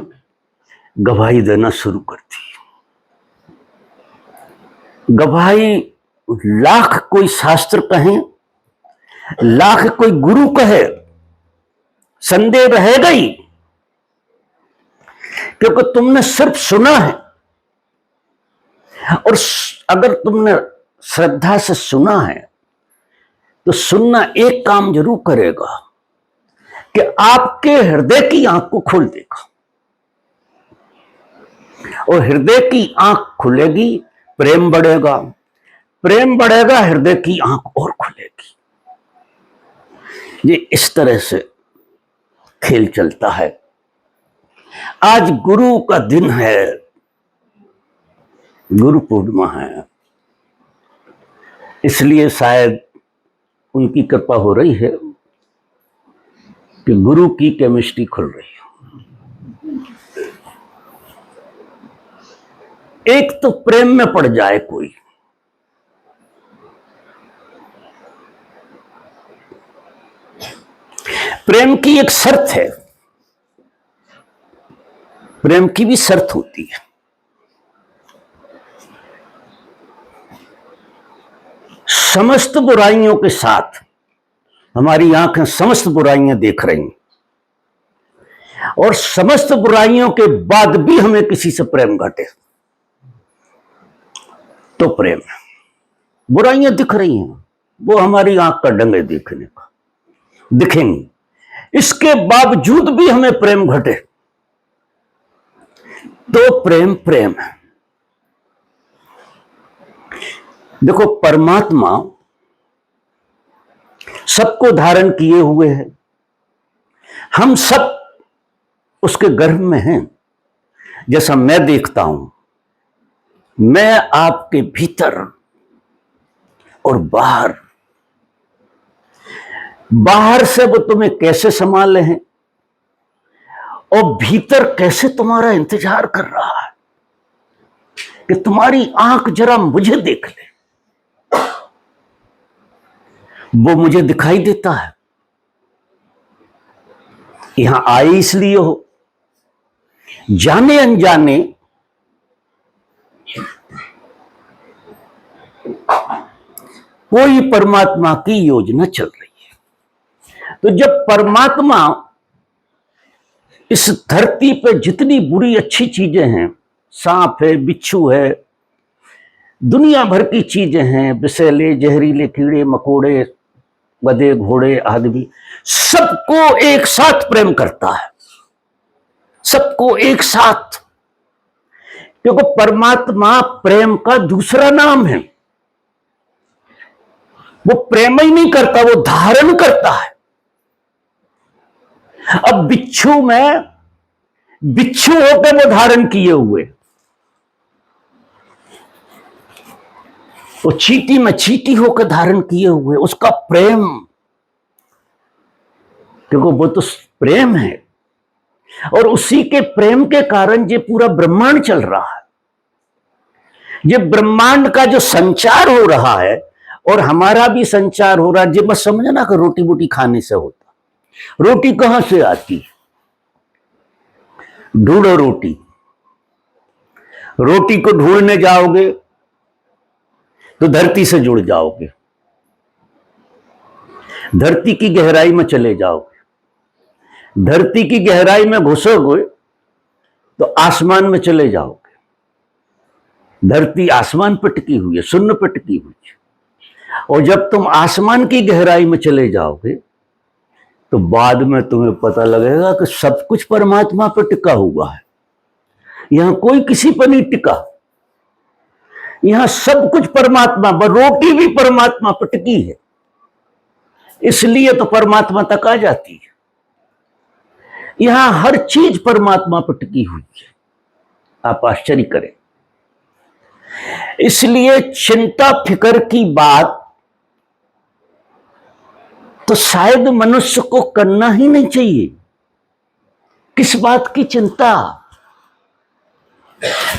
गवाही देना शुरू कर दी। गवाही लाख कोई शास्त्र कहे, लाख कोई गुरु कहे, संदेह रहेगा ही, क्योंकि तुमने सिर्फ सुना है। और अगर तुमने श्रद्धा से सुना है तो सुनना एक काम जरूर करेगा कि आपके हृदय की आंख को खोल देगा, और हृदय की आंख खुलेगी, प्रेम बढ़ेगा, प्रेम बढ़ेगा, हृदय की आंख और खुलेगी। ये इस तरह से खेल चलता है। आज गुरु का दिन है, गुरु पूर्णिमा है, इसलिए शायद उनकी कृपा हो रही है कि गुरु की केमिस्ट्री खुल रही है। एक तो प्रेम में पड़ जाए कोई, प्रेम की एक शर्त है, प्रेम की भी शर्त होती है। समस्त बुराइयों के साथ हमारी आंखें समस्त बुराइयां देख रही हैं, और समस्त बुराइयों के बाद भी हमें किसी से प्रेम घटे तो प्रेम। बुराइयां दिख रही हैं, वो हमारी आंख का डंगे देखने का दिखेंगी, इसके बावजूद भी हमें प्रेम घटे तो प्रेम प्रेम है। देखो, परमात्मा सबको धारण किए हुए है, हम सब उसके गर्भ में हैं। जैसा मैं देखता हूं, मैं आपके भीतर और बाहर, बाहर से वो तुम्हें कैसे संभाले हैं और भीतर कैसे तुम्हारा इंतजार कर रहा है कि तुम्हारी आंख जरा मुझे देख ले। वो मुझे दिखाई देता है, यहां आए इसलिए हो, जाने अनजाने कोई परमात्मा की योजना चल रही है। तो जब परमात्मा इस धरती पे जितनी बुरी अच्छी चीजें हैं, सांप है, बिच्छू है, दुनिया भर की चीजें हैं, विषैले जहरीले कीड़े मकोड़े, गधे घोड़े आदमी, सबको एक साथ प्रेम करता है, सबको एक साथ, क्योंकि परमात्मा प्रेम का दूसरा नाम है। वो प्रेम ही नहीं करता, वो धारण करता है। अब बिच्छू में बिच्छू होकर वो धारण किए हुए, वो चींटी में चींटी होकर धारण किए हुए, उसका प्रेम, क्योंकि वो तो प्रेम है और उसी के प्रेम के कारण ये पूरा ब्रह्मांड चल रहा है। ये ब्रह्मांड का जो संचार हो रहा है और हमारा भी संचार हो रहा है, ये बस समझना कि रोटी बूटी खाने से होता। रोटी कहां से आती? ढूंढो रोटी, रोटी को ढूंढने जाओगे तो धरती से जुड़ जाओगे, धरती की गहराई में चले जाओगे, धरती की गहराई में घुसोगे तो आसमान में चले जाओगे। धरती आसमान पर टिकी हुई है, शून्य पर टिकी हुई है, और जब तुम आसमान की गहराई में चले जाओगे तो बाद में तुम्हें पता लगेगा कि सब कुछ परमात्मा पर टिका हुआ है। यहां कोई किसी पर नहीं टिका, यहां सब कुछ परमात्मा पर, रोटी भी परमात्मा पर टिकी है, इसलिए तो परमात्मा तक आ जाती है। यहां हर चीज परमात्मा पर टिकी हुई है, आप आश्चर्य करें। इसलिए चिंता फिक्र की बात तो शायद मनुष्य को करना ही नहीं चाहिए। किस बात की चिंता?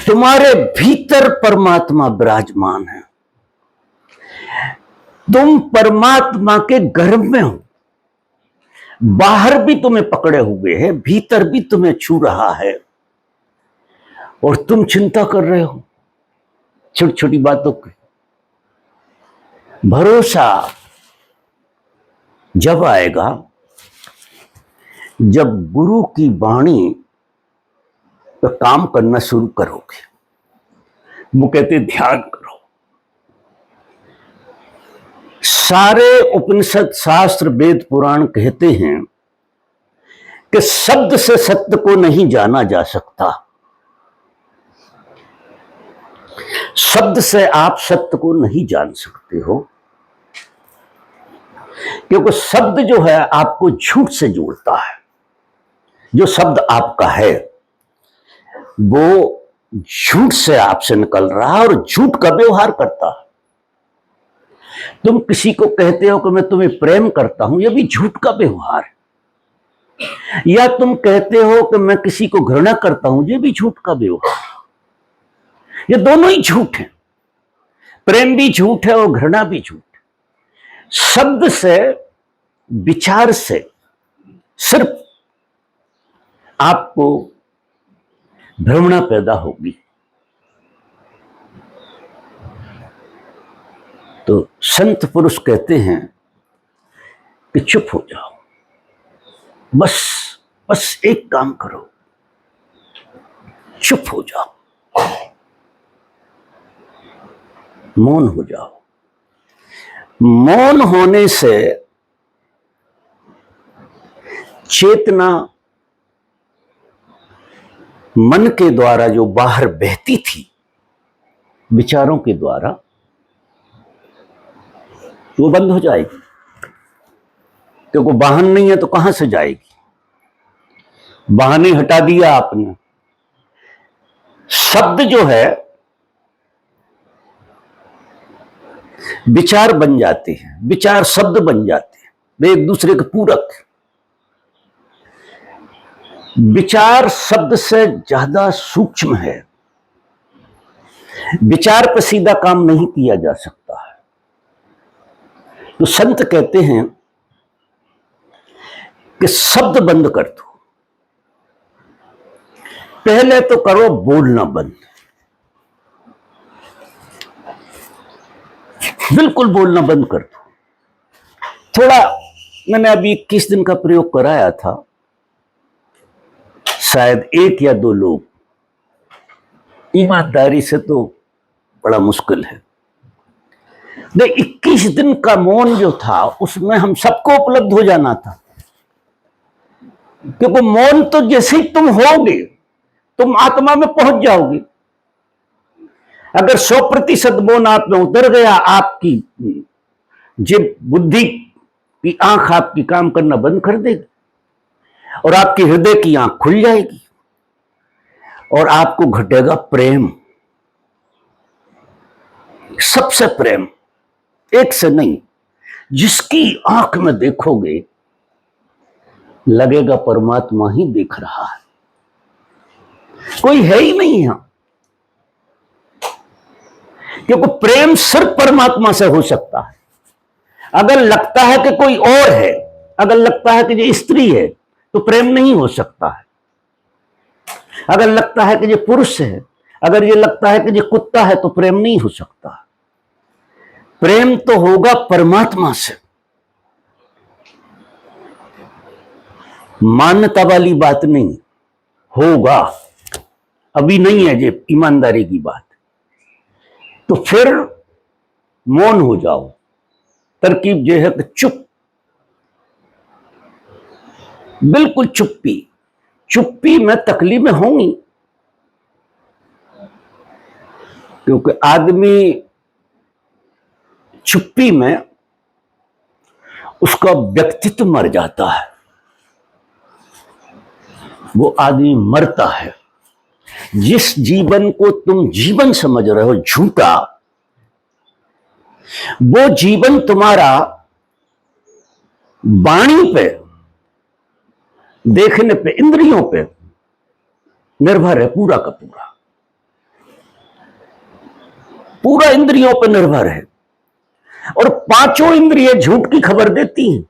तुम्हारे भीतर परमात्मा विराजमान है, तुम परमात्मा के गर्भ में हो, बाहर भी तुम्हें पकड़े हुए हैं, भीतर भी तुम्हें छू रहा है, और तुम चिंता कर रहे हो छोटी छोटी बातों की। भरोसा जब आएगा जब गुरु की वाणी पर काम करना शुरू करोगे। वो कहते ध्यान करो। सारे उपनिषद शास्त्र वेद पुराण कहते हैं कि शब्द से सत्य को नहीं जाना जा सकता, शब्द से आप सत्य को नहीं जान सकते हो, क्योंकि शब्द जो है आपको झूठ से जोड़ता है। जो शब्द आपका है वो झूठ से आपसे निकल रहा है और झूठ का व्यवहार करता है। तुम किसी को कहते हो कि मैं तुम्हें प्रेम करता हूं, यह भी झूठ का व्यवहार है। या तुम कहते हो कि मैं किसी को घृणा करता हूं, यह भी झूठ का व्यवहार है। ये दोनों ही झूठ है, प्रेम भी झूठ है और घृणा भी झूठ है। शब्द से, विचार से सिर्फ आपको भ्रमणा पैदा होगी। तो संत पुरुष कहते हैं कि चुप हो जाओ, बस एक काम करो, चुप हो जाओ, मौन हो जाओ। मौन होने से चेतना मन के द्वारा जो बाहर बहती थी विचारों के द्वारा, वो बंद हो जाएगी, क्योंकि वाहन नहीं है तो कहां से जाएगी। वाहन ही हटा दिया आपने। शब्द जो है विचार बन जाते हैं, विचार शब्द बन जाते हैं, वे एक दूसरे के पूरक। विचार शब्द से ज्यादा सूक्ष्म है। विचार पर सीधा काम नहीं किया जा सकता है। तो संत कहते हैं कि शब्द बंद कर दो, पहले तो करो बोलना बंद, बिल्कुल बोलना बंद कर दो। थोड़ा मैंने अभी 21 दिन का प्रयोग कराया था, शायद 1 या 2 लोग, ईमानदारी से तो बड़ा मुश्किल है। 21 दिन का मौन जो था उसमें हम सबको उपलब्ध हो जाना था, क्योंकि मौन तो जैसे ही तुम होगे तुम आत्मा में पहुंच जाओगे। अगर 100% मौन आप में उतर गया, आपकी जिब बुद्धि की आंख आपकी काम करना बंद कर देगी और आपके हृदय की आंख खुल जाएगी और आपको घटेगा प्रेम, सबसे प्रेम, एक से नहीं। जिसकी आंख में देखोगे लगेगा परमात्मा ही देख रहा है, कोई है ही नहीं यहां। क्योंकि प्रेम सिर्फ परमात्मा से हो सकता है। अगर लगता है कि कोई और है, अगर लगता है कि ये स्त्री है तो प्रेम नहीं हो सकता है। अगर लगता है कि ये पुरुष है, अगर ये लगता है कि ये कुत्ता है तो प्रेम नहीं हो सकता। प्रेम तो होगा परमात्मा से। मान्यता वाली बात नहीं, होगा, अभी नहीं है ये ईमानदारी की बात। तो फिर मौन हो जाओ। तरकीब यह है कि चुप, बिल्कुल चुप्पी। चुप्पी में तकलीफें होंगी, क्योंकि आदमी चुप्पी में उसका व्यक्तित्व मर जाता है, वो आदमी मरता है। जिस जीवन को तुम जीवन समझ रहे हो झूठा, वो जीवन तुम्हारा वाणी पे, देखने पे, इंद्रियों पे निर्भर है, पूरा का पूरा, पूरा इंद्रियों पे निर्भर है। और 5 इंद्रिय झूठ की खबर देती हैं।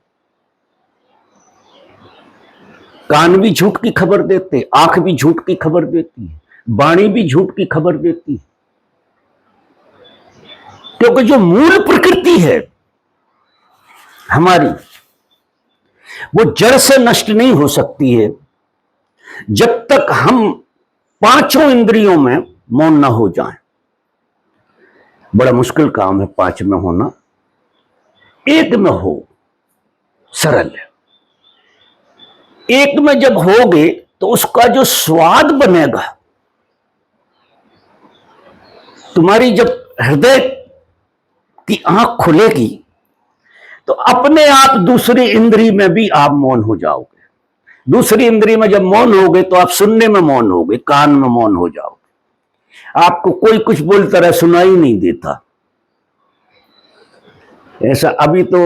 कान भी झूठ की खबर देते, आंख भी झूठ की खबर देती है, वाणी भी झूठ की खबर देती है। क्योंकि जो मूल प्रकृति है हमारी, वो जड़ से नष्ट नहीं हो सकती है जब तक हम 5 इंद्रियों में मौन ना हो जाएं। बड़ा मुश्किल काम है 5 में होना, 1 में हो, सरल है। 1 में जब होगे तो उसका जो स्वाद बनेगा, तुम्हारी जब हृदय की आंख खुलेगी तो अपने आप दूसरी इंद्री में भी आप मौन हो जाओगे। दूसरी इंद्री में जब मौन होगे तो आप सुनने में मौन होगे, कान में मौन हो जाओगे, आपको कोई कुछ बोलता रहे सुनाई नहीं देता। ऐसा अभी तो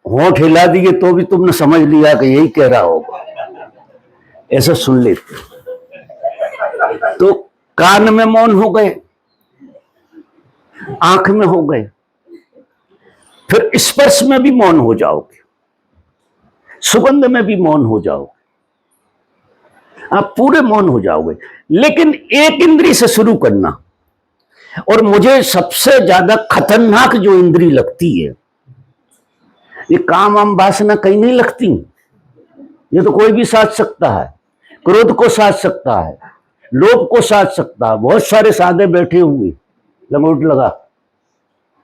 होंठ हिला दिए तो भी तुमने समझ लिया कि यही कह रहा होगा, ऐसा सुन लेते। तो कान में मौन हो गए, आंख में हो गए, फिर स्पर्श में भी मौन हो जाओगे, सुगंध में भी मौन हो जाओगे, आप पूरे मौन हो जाओगे। लेकिन एक इंद्री से शुरू करना। और मुझे सबसे ज्यादा खतरनाक जो इंद्री लगती है, ये काम हम वासना कहीं नहीं लगती। ये तो कोई भी साध सकता है, क्रोध को साध सकता है, लोभ को साध सकता है। बहुत सारे साधे बैठे हुए, लंगोट लगा,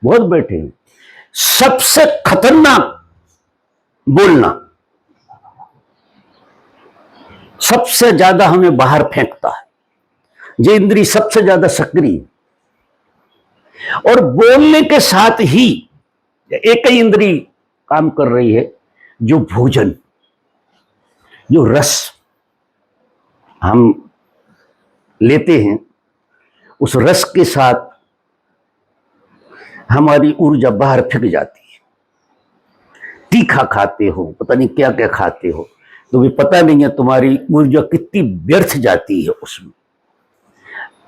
बहुत बैठे हैं। सबसे खतरनाक बोलना, सबसे ज्यादा हमें बाहर फेंकता है, ये इंद्री सबसे ज्यादा सक्रिय। और बोलने के साथ ही एक ही इंद्री काम कर रही है, जो भोजन, जो रस हम लेते हैं, उस रस के साथ हमारी ऊर्जा बाहर फेंक जाती है। तीखा खाते हो, पता नहीं क्या क्या खाते हो, तो भी पता नहीं है तुम्हारी ऊर्जा कितनी व्यर्थ जाती है उसमें।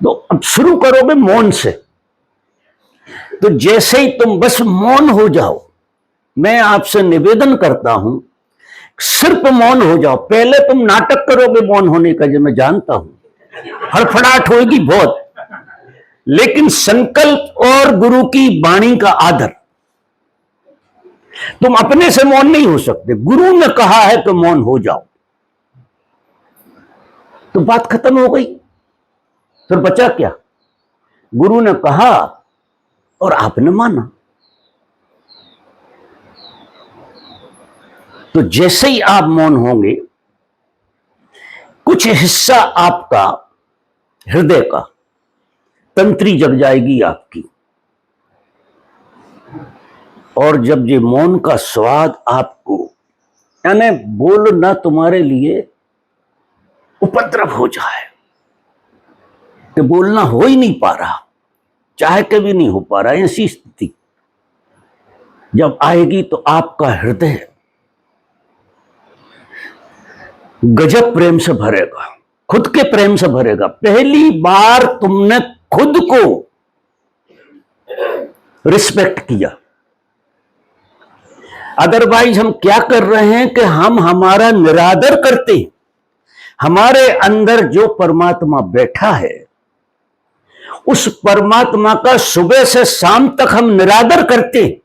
तो अब शुरू करोगे मौन से। तो जैसे ही तुम बस मौन हो जाओ, मैं आपसे निवेदन करता हूं, सिर्फ मौन हो जाओ। पहले तुम नाटक करोगे मौन होने का, जो मैं जानता हूं, हड़फड़ाहट होगी बहुत, लेकिन संकल्प और गुरु की वाणी का आदर। तुम अपने से मौन नहीं हो सकते, गुरु ने कहा है तो मौन हो जाओ, तो बात खत्म हो गई। फिर बचा क्या? गुरु ने कहा और आपने माना। तो जैसे ही आप मौन होंगे, कुछ हिस्सा आपका हृदय का, तंत्री जग जाएगी आपकी। और जब ये मौन का स्वाद आपको, यानी बोलना तुम्हारे लिए उपद्रव हो जाए, कि बोलना हो ही नहीं पा रहा, चाहे के भी नहीं हो पा रहा, ऐसी स्थिति जब आएगी, तो आपका हृदय गजब प्रेम से भरेगा, खुद के प्रेम से भरेगा। पहली बार तुमने खुद को रिस्पेक्ट किया। अदरवाइज हम क्या कर रहे हैं कि हम हमारा निरादर करते हैं। हमारे अंदर जो परमात्मा बैठा है, उस परमात्मा का सुबह से शाम तक हम निरादर करते हैं,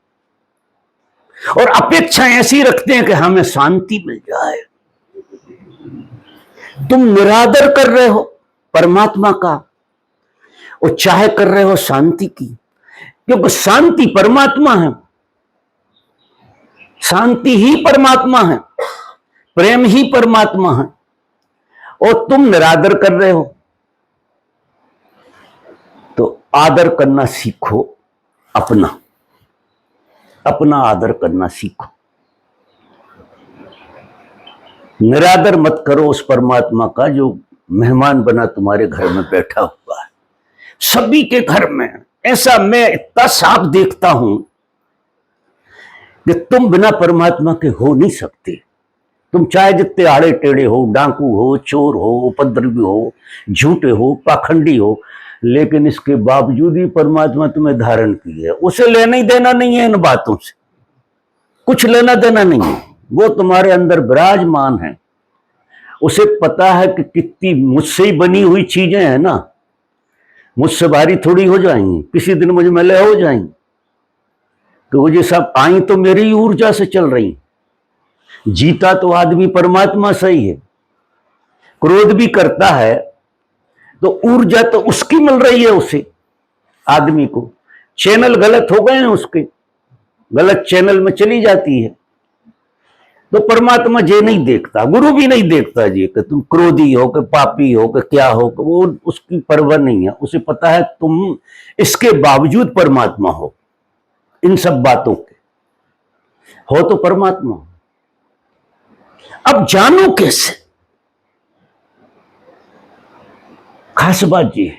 और अपेक्षा ऐसी रखते हैं कि हमें शांति मिल जाए। तुम निरादर कर रहे हो परमात्मा का, और चाहे कर रहे हो शांति की, क्योंकि शांति परमात्मा है, शांति ही परमात्मा है, प्रेम ही परमात्मा है, और तुम निरादर कर रहे हो। तो आदर करना सीखो, अपना अपना आदर करना सीखो। निरादर मत करो उस परमात्मा का जो मेहमान बना तुम्हारे घर में बैठा हुआ है। सभी के घर में ऐसा मैं इतना साफ देखता हूं कि तुम बिना परमात्मा के हो नहीं सकते। तुम चाहे जितने आड़े टेढ़े हो, डाकू हो, चोर हो, उपद्रवी हो, झूठे हो, पाखंडी हो, लेकिन इसके बावजूद ही परमात्मा तुम्हें धारण की है। उसे लेना ही देना नहीं है इन बातों से, कुछ लेना देना नहीं है। वो तुम्हारे अंदर विराजमान है। उसे पता है कि कितनी मुझसे ही बनी हुई चीजें हैं ना, मुझसे भारी थोड़ी हो जाएंगी, किसी दिन मुझे मैले हो जाएंगी, तो ये सब आई तो मेरी ऊर्जा से चल रही। जीता तो आदमी परमात्मा से ही है, क्रोध भी करता है तो ऊर्जा तो उसकी मिल रही है उसे, आदमी को। चैनल गलत हो गए हैं उसके, गलत चैनल में चली जाती है। तो परमात्मा ये नहीं देखता, गुरु भी नहीं देखता जी कि तुम क्रोधी हो, कि पापी हो, कि क्या हो, कि वो उसकी परवाह नहीं है। उसे पता है तुम इसके बावजूद परमात्मा हो, इन सब बातों के हो तो परमात्मा। अब जानो कैसे? खास बात जी है।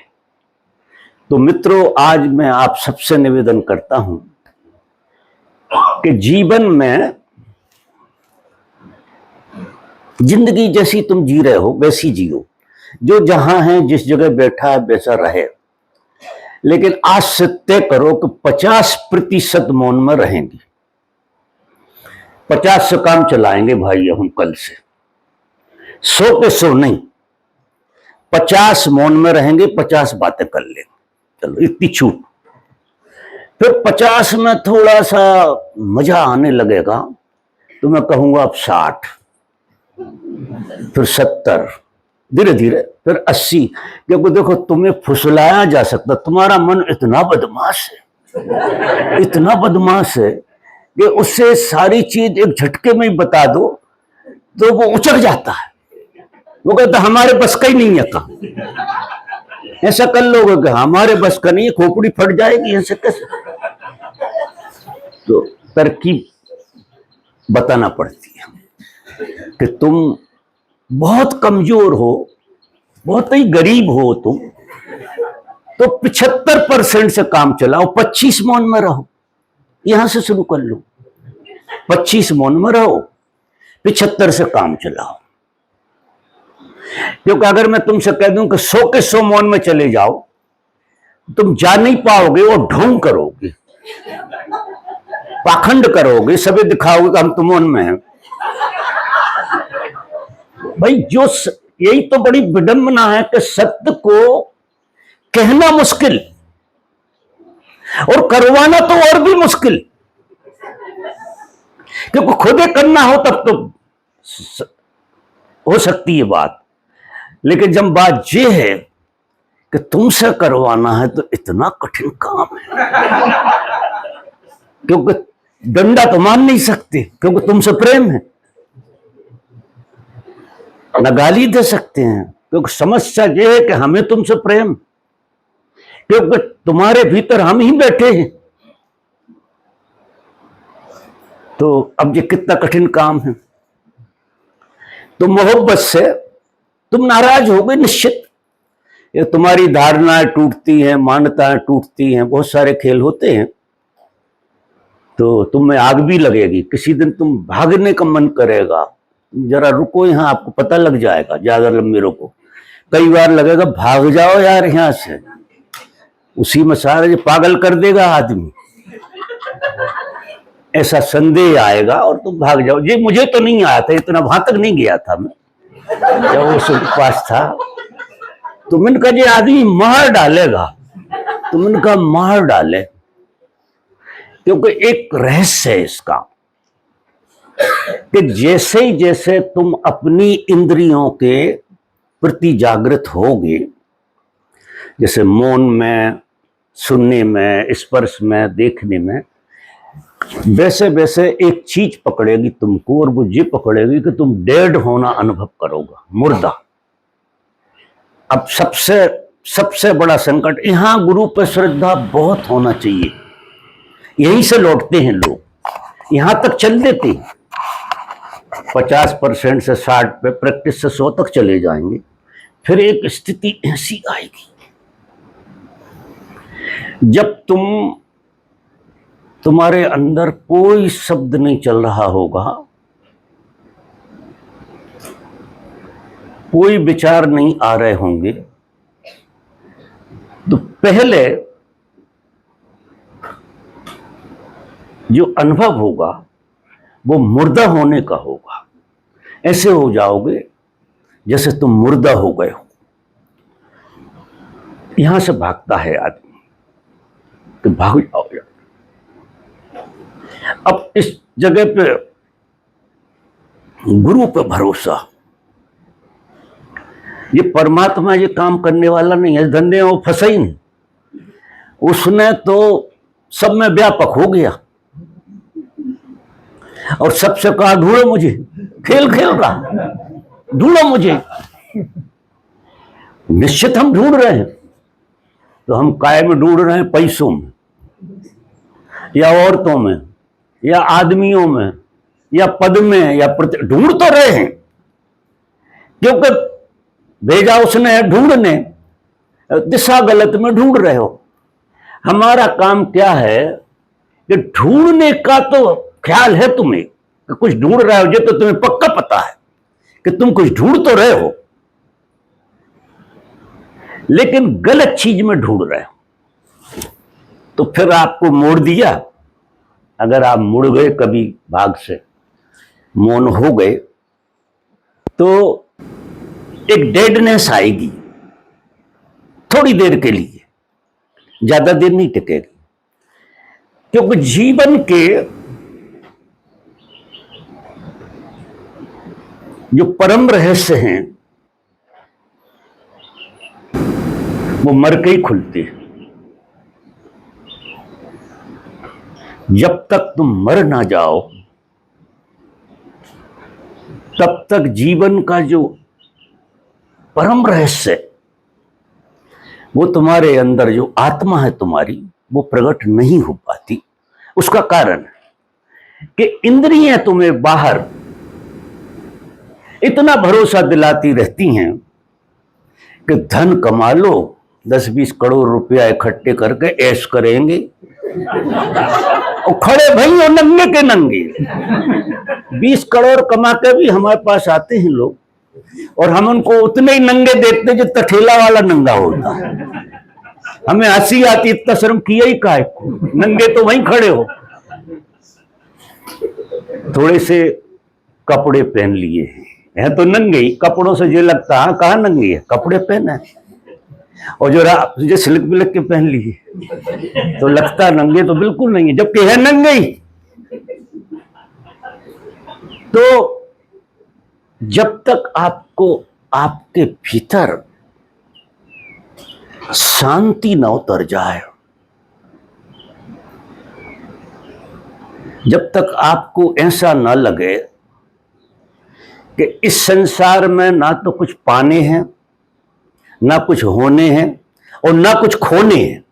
तो मित्रों, आज मैं आप सबसे निवेदन करता हूं कि जीवन में जिंदगी जैसी तुम जी रहे हो वैसी जियो। जो जहां है, जिस जगह बैठा है वैसा रहे, लेकिन आज से तय करो कि 50% मौन में रहेंगे। 50 से काम चलाएंगे भाई हम कल से, 100 पे 100 नहीं, 50 मौन में रहेंगे, 50 बातें कर लेंगे। चलो इतनी छूट। फिर 50 में थोड़ा सा मजा आने लगेगा तो मैं कहूंगा अब 60, फिर 70, धीरे धीरे फिर 80। क्योंकि देखो, तुम्हें फुसलाया जा सकता, तुम्हारा मन इतना बदमाश है, इतना बदमाश है कि उससे सारी चीज एक झटके में ही बता दो तो वो उचक जाता है। वो कहता हमारे बस का ही नहीं है काम। ऐसा कर लोगे कि हमारे बस का नहीं है, खोपड़ी फट जाएगी, ऐसे कैसे? तो तरकीब बताना पड़ती है कि तुम बहुत कमजोर हो, बहुत ही गरीब हो तुम, तो 75% से काम चलाओ, 25 मौन में रहो। यहां से शुरू कर लो, 25 मौन में रहो, 75 से काम चलाओ। क्योंकि अगर मैं तुमसे कह दूं कि 100 के 100 मौन में चले जाओ, तुम जा नहीं पाओगे, वो ढोंग करोगे, पाखंड करोगे, सभी दिखाओगे कि हम तो मौन में हैं। भाई यही तो बड़ी विडंबना है कि सत्य को कहना मुश्किल और करवाना तो और भी मुश्किल, क्योंकि खुद ही करना हो तब तो हो सकती है बात, लेकिन जब बात यह है कि तुमसे करवाना है तो इतना कठिन काम है, क्योंकि डंडा तो मान नहीं सकते, क्योंकि तुमसे प्रेम है, न गाली दे सकते हैं, क्योंकि समस्या यह है कि हमें तुमसे प्रेम, क्योंकि तुम्हारे भीतर हम ही बैठे हैं। तो अब ये कितना कठिन काम है। तो मोहब्बत से तुम नाराज हो गए निश्चित, ये तुम्हारी धारणाएं टूटती हैं, मान्यताएं टूटती हैं, बहुत सारे खेल होते हैं, तो तुम में आग भी लगेगी, किसी दिन तुम भागने का मन करेगा, जरा रुको यहां, आपको पता लग जाएगा, ज्यादा लंबे रुको, कई बार लगेगा भाग जाओ यार यहां से, उसी में सारे पागल कर देगा आदमी, ऐसा संदेह आएगा और तुम भाग जाओ। ये मुझे तो नहीं आया था, इतना वहां तक नहीं गया था मैं, जब वो पास था तो मैंने कहा ये आदमी मार डालेगा, तो मैंने कहा मार डाले, क्योंकि एक रहस्य है इसका कि जैसे जैसे तुम अपनी इंद्रियों के प्रति जागृत होगे, जैसे मौन में, सुनने में, स्पर्श में, देखने में, वैसे वैसे एक चीज पकड़ेगी तुमको, और वो ये पकड़ेगी कि तुम डेड होना अनुभव करोगे, मुर्दा। अब सबसे बड़ा संकट, यहां गुरु पर श्रद्धा बहुत होना चाहिए, यहीं से लौटते हैं लोग, यहां तक चल देते हैं, 50% से 60 पे, प्रैक्टिस से 100 तक चले जाएंगे, फिर एक स्थिति ऐसी आएगी जब तुम्हारे अंदर कोई शब्द नहीं चल रहा होगा, कोई विचार नहीं आ रहे होंगे, तो पहले जो अनुभव होगा वो मुर्दा होने का होगा। ऐसे हो जाओगे जैसे तुम मुर्दा हो गए हो। यहां से भागता है आदमी कि भाग जाओ। अब इस जगह पे गुरु पे भरोसा, ये परमात्मा ये काम करने वाला नहीं है, धंधे में वो फंसा ही नहीं, उसने तो सब में व्यापक हो गया और सबसे कहा ढूंढो मुझे, खेल खेल रहा, ढूंढो मुझे। निश्चित हम ढूंढ रहे हैं, तो हम काय में ढूंढ रहे हैं, पैसों में या औरतों में या आदमियों में या पद में या ढूंढ तो रहे हैं, क्योंकि भेजा उसने है ढूंढने, दिशा गलत में ढूंढ रहे हो। हमारा काम क्या है कि ढूंढने का तो ख्याल है तुम्हें कि कुछ ढूंढ रहे हो, ये तो तुम्हें पक्का पता है कि तुम कुछ ढूंढ तो रहे हो, लेकिन गलत चीज में ढूंढ रहे हो। तो फिर आपको मोड़ दिया, अगर आप मुड़ गए कभी भाग से, मौन हो गए, तो एक डेडनेस आएगी थोड़ी देर के लिए, ज्यादा देर नहीं टिकेगी, क्योंकि जीवन के जो परम रहस्य हैं वो मर के ही खुलते हैं। जब तक तुम मर ना जाओ तब तक जीवन का जो परम रहस्य वो तुम्हारे अंदर, जो आत्मा है तुम्हारी, वो प्रकट नहीं हो पाती। उसका कारण कि इंद्रियां तुम्हें बाहर इतना भरोसा दिलाती रहती हैं कि धन कमा लो, 10-20 करोड़ रुपया इकट्ठे करके ऐश करेंगे और खड़े भाई और नंगे के नंगे 20 करोड़ कमा के भी हमारे पास आते हैं लोग, और हम उनको उतने ही नंगे देखते जितना ठेला वाला नंगा होता है। हमें हंसी आती, इतना शर्म किया ही काहे को, नंगे तो वहीं खड़े हो। थोड़े से कपड़े पहन लिए हैं तो नंगे ही, कपड़ों से जो लगता है कहाँ नंगे है, कपड़े पहना है। और जो सिलक बिलक के पहन लिए तो लगता नंगे तो बिल्कुल नहीं है, जबकि है नंगे ही। तो जब तक आपको आपके भीतर शांति न उतर जाए, जब तक आपको ऐसा न लगे कि इस संसार में ना तो कुछ पाने हैं, ना कुछ होने हैं और ना कुछ खोने हैं।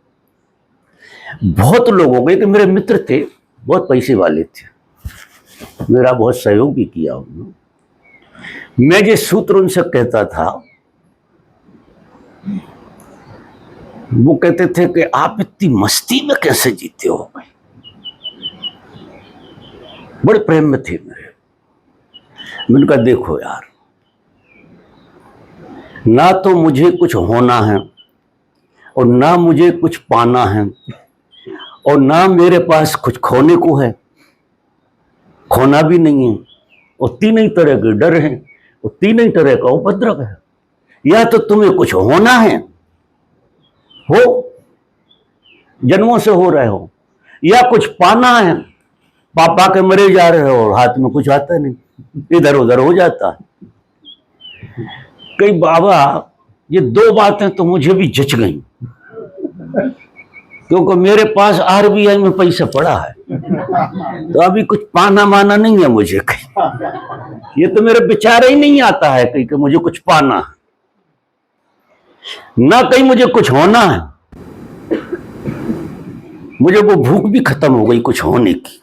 बहुत लोग हो गए कि मेरे मित्र थे, बहुत पैसे वाले थे, मेरा बहुत सहयोग भी किया उन्होंने। मैं जो सूत्र उनसे कहता था, वो कहते थे कि आप इतनी मस्ती में कैसे जीते हो भाई। बड़े प्रेम में थे मेरे। मैंने कहा देखो यार, ना तो मुझे कुछ होना है और ना मुझे कुछ पाना है और ना मेरे पास कुछ खोने को है, खोना भी नहीं है। और तीन ही तरह के डर हैं और तीन ही तरह का उपद्रव है। या तो तुम्हें कुछ होना है, हो जन्मों से हो रहे हो, या कुछ पाना है, पापा के मरे जा रहे हो और हाथ में कुछ आता नहीं, इधर उधर हो जाता है। कई बाबा ये दो बातें तो मुझे भी जच गई, क्योंकि मेरे पास आरबीआई में पैसा पड़ा है, तो अभी कुछ पाना माना नहीं है मुझे कहीं। ये तो मेरे विचार ही नहीं आता है कहीं कि मुझे कुछ पाना है, ना कहीं मुझे कुछ होना है। मुझे वो भूख भी खत्म हो गई कुछ होने की।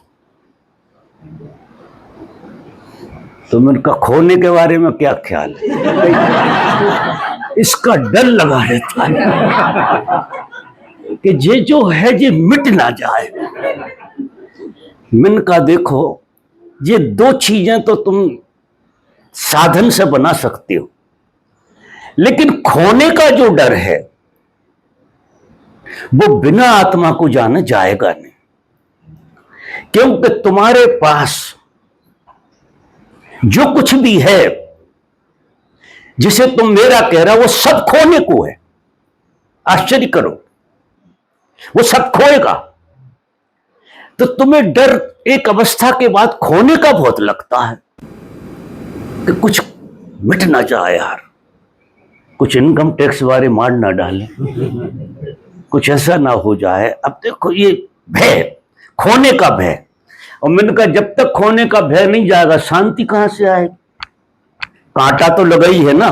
तो मैंने कहा खोने के बारे में क्या ख्याल है, इसका डर लगा रहता है कि ये जो है ये मिट ना जाए। मैंने कहा देखो, ये दो चीजें तो तुम साधन से बना सकते हो, लेकिन खोने का जो डर है वो बिना आत्मा को जाने जाएगा नहीं। क्योंकि तुम्हारे पास जो कुछ भी है जिसे तुम मेरा कह रहा हो, वो सब खोने को है। आश्चर्य करो, वो सब खोएगा। तो तुम्हें डर एक अवस्था के बाद खोने का बहुत लगता है कि कुछ मिट ना जाए यार, कुछ इनकम टैक्स वाले मार ना डालें, कुछ ऐसा ना हो जाए। अब देखो ये भय, खोने का भय। और मैंने कहा जब तक खोने का भय नहीं जाएगा शांति कहां से आएगी। कांटा तो लगा ही है ना,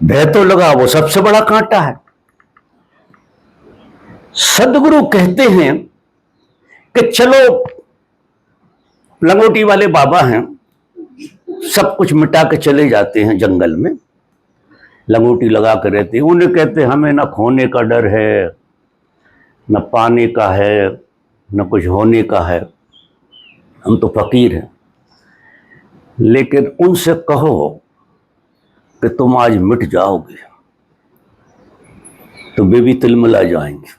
भय तो लगा, वो सबसे बड़ा कांटा है। सदगुरु कहते हैं कि चलो, लंगोटी वाले बाबा हैं, सब कुछ मिटा के चले जाते हैं जंगल में, लंगोटी लगा कर रहते हैं। उन्हें कहते हमें ना खोने का डर है, न पाने का है, न कुछ होने का है, हम तो फकीर हैं। लेकिन उनसे कहो कि तुम आज मिट जाओगे तो वे भी तिलमिला जाएंगे।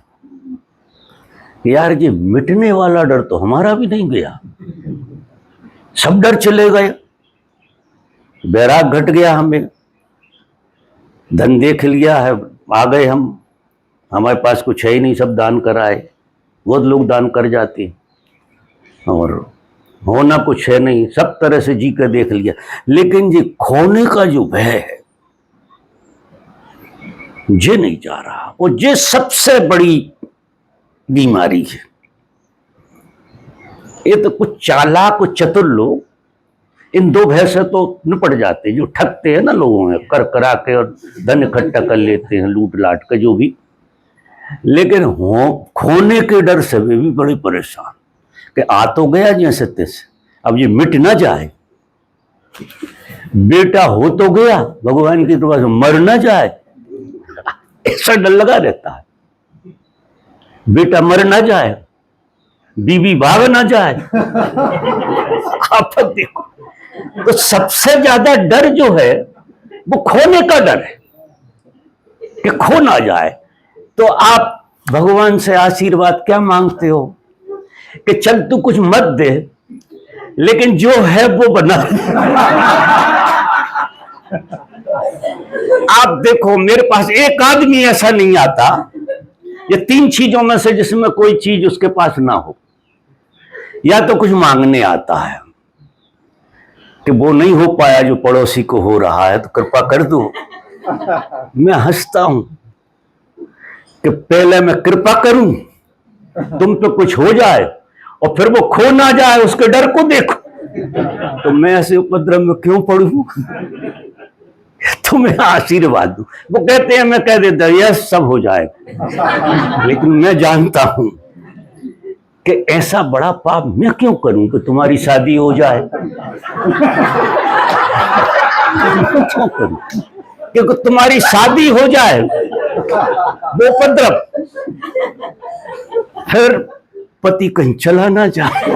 यार ये मिटने वाला डर तो हमारा भी नहीं गया, सब डर चले गए, बैराग घट गया, हमें धन देख लिया है, आ गए हम, हमारे पास कुछ है ही नहीं, सब दान कराए। बहुत लोग दान कर जाते और होना कुछ है नहीं, सब तरह से जी कर देख लिया। लेकिन ये खोने का जो भय है ये नहीं जा रहा, और ये सबसे बड़ी बीमारी है। ये तो कुछ चालाक कुछ चतुर लोग इन दो भय से तो निपट जाते हैं, जो ठगते हैं ना लोगों में, कर करा के और धन इकट्ठा कर लेते हैं, लूट लाट के जो भी। लेकिन खोने के डर से वे भी बड़े परेशान कि आ तो गया जैसे तैसे, अब ये मिट ना जाए। बेटा हो तो गया भगवान की कृपा से, मर ना जाए। ऐसा डर लगा रहता है, बेटा मर ना जाए, बीवी भाग ना जाए। आप देखो, तो सबसे ज्यादा डर जो है वो खोने का डर है कि खो ना जाए। तो आप भगवान से आशीर्वाद क्या मांगते हो कि चल तू कुछ मत दे, लेकिन जो है वो बना। आप देखो, मेरे पास एक आदमी ऐसा नहीं आता, ये 3 चीजों में से जिसमें कोई चीज उसके पास ना हो। या तो कुछ मांगने आता है कि वो नहीं हो पाया जो पड़ोसी को हो रहा है, तो कृपा कर दो। मैं हंसता हूं कि पहले मैं कृपा करूं तुम पे कुछ हो जाए और फिर वो खो ना जाए, उसके डर को देखो। तो मैं ऐसे उपद्रव में क्यों पड़ूं? तुम्हें आशीर्वाद दूं। वो कहते हैं, मैं कह देता यस सब हो जाए, लेकिन मैं जानता हूं कि ऐसा बड़ा पाप मैं क्यों करूं कि तुम्हारी शादी हो जाए। क्यों करूं? क्योंकि तुम्हारी शादी हो जाए वो उपद्रव, फिर पति कहीं चला ना जाए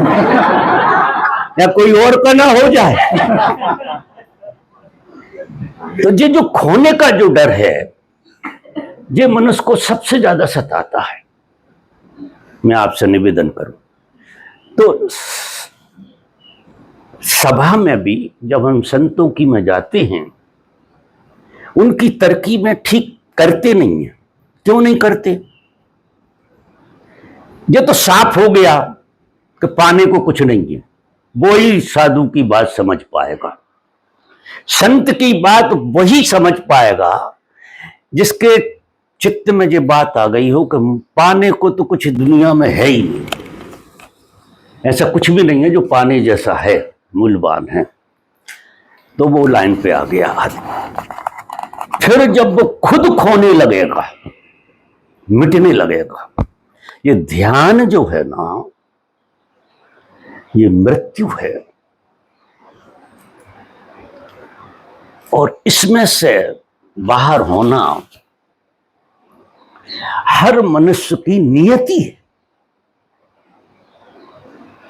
या कोई और का ना हो जाए। तो ये जो खोने का जो डर है, ये मनुष्य को सबसे ज्यादा सताता है। मैं आपसे निवेदन करूं तो सभा में भी जब हम संतों की में जाते हैं, उनकी तरकीबें ठीक करते नहीं है। क्यों नहीं करते? ये तो साफ हो गया कि पाने को कुछ नहीं है, वो ही साधु की बात समझ पाएगा, संत की बात वही समझ पाएगा जिसके चित्त में ये बात आ गई हो कि पाने को तो कुछ दुनिया में है ही नहीं, ऐसा कुछ भी नहीं है जो पाने जैसा है, मूल्यवान है। तो वो लाइन पे आ गया आदमी। फिर जब वो खुद खोने लगेगा, मिटने लगेगा। ये ध्यान जो है ना, ये मृत्यु है, और इसमें से बाहर होना हर मनुष्य की नियति है।